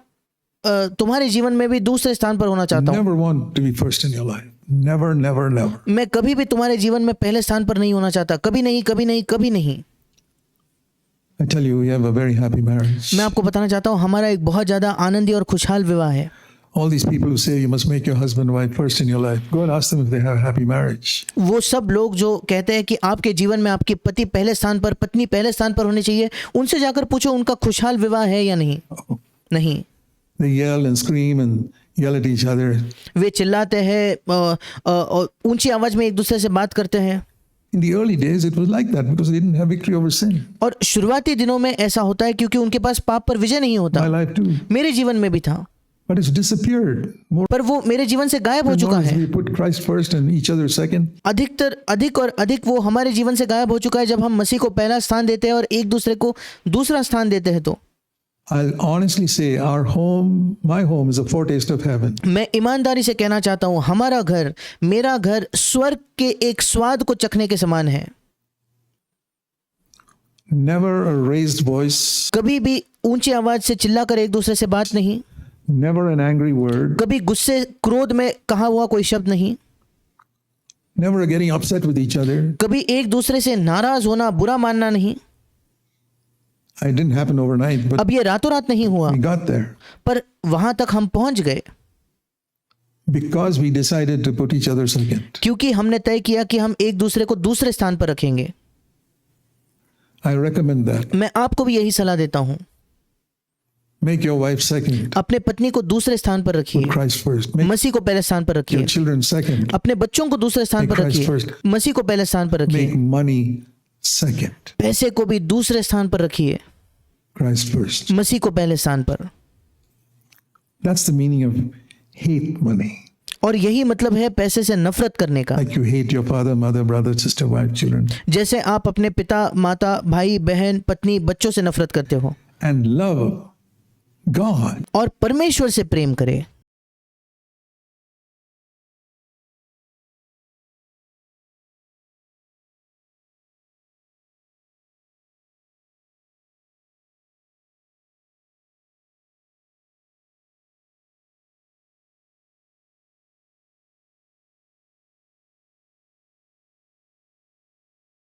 तुम्हारे जीवन में भी दूसरे स्थान पर होना चाहता हूँ। never want to be first in your life. Never, never, never. मैं कभी भी तुम्हारे जीवन में पहले स्थान पर नहीं होना चाहता, कभी नहीं, कभी नहीं, कभी नहीं। I tell you, we have a very happy marriage. मैं आपको बताना चाहता हूँ, हमारा एक बहुत ज़्यादा आनंदी और खुशहाल विवाह है। All these people who say you must make your husband and wife first in your life, go and ask them if they have a happy marriage. वो सब लोग जो कहते हैं कि आपके जीवन में आपके पति पहले स्थान पर, पत्नी पहले स्थान पर होनी चाहिए, उनसे जाकर पूछो उनका खुशहाल विवाह है या नहीं। नहीं। They yell and scream and yell at each other. वे चिल्लाते हैं और ऊंची आवाज में एक दूसरे से बात करते हैं। In the early days, it was like that because they didn't have victory over sin. और शुरुआती दिनों में ऐसा होता है क्योंकि उनके पास पाप पर विजय नहीं होता। My life too. मेरे जीवन में भी था, But it's disappeared. More पर वो मेरे जीवन से गायब हो and चुका more as है। we put Christ first and each other second. अधिक और अधिक वो हमारे जीवन से गायब हो चुका है जब हम मसीह को पहला स्थान देते हैं और एक दूसरे को दूसरा स्थान देते हैं। तो I'll honestly say our home, my home is a foretaste of heaven. मैं ईमानदारी से कहना चाहता हूँ, हमारा घर, मेरा घर स्वर्ग के एक स्वाद को चखने के समान है। Never a raised voice, कभी भी ऊंची आवाज से चिल्लाकर एक दूसरे से बात नहीं, never an angry word, कभी गुस्से क्रोध में कहा हुआ कोई शब्द नहीं, never getting upset with each other. कभी एक दूसरे से नाराज होना, बुरा मानना नहीं। It didn't happen overnight, but अब ये रातों रात नहीं हुआ, we got there पर वहां तक हम पहुंच गए because we decided to put each other second. क्योंकि हमने तय किया कि हम एक दूसरे को दूसरे स्थान पर रखेंगे। I recommend that. मैं आपको भी यही सलाह देता हूँ, Make your wife second. अपने पत्नी को दूसरे स्थान पर रखिए, Put Christ first. Make मसीह को पहले स्थान पर रखिए, your children second. अपने बच्चों को दूसरे स्थान Make पर Christ रखिए, first. मसीह को पहले स्थान पर रखिए, Make money second. पैसे को भी दूसरे स्थान पर रखिए, Christ first. मसीह को पहले स्थान पर। That's the meaning of hate money. और यही मतलब है पैसे से नफरत करने का। Like you hate your father, mother, brother, sister, wife, children. जैसे आप अपने पिता, माता, भाई, बहन, पत्नी, बच्चों से नफरत करते हो, And love God. और परमेश्वर से प्रेम करें।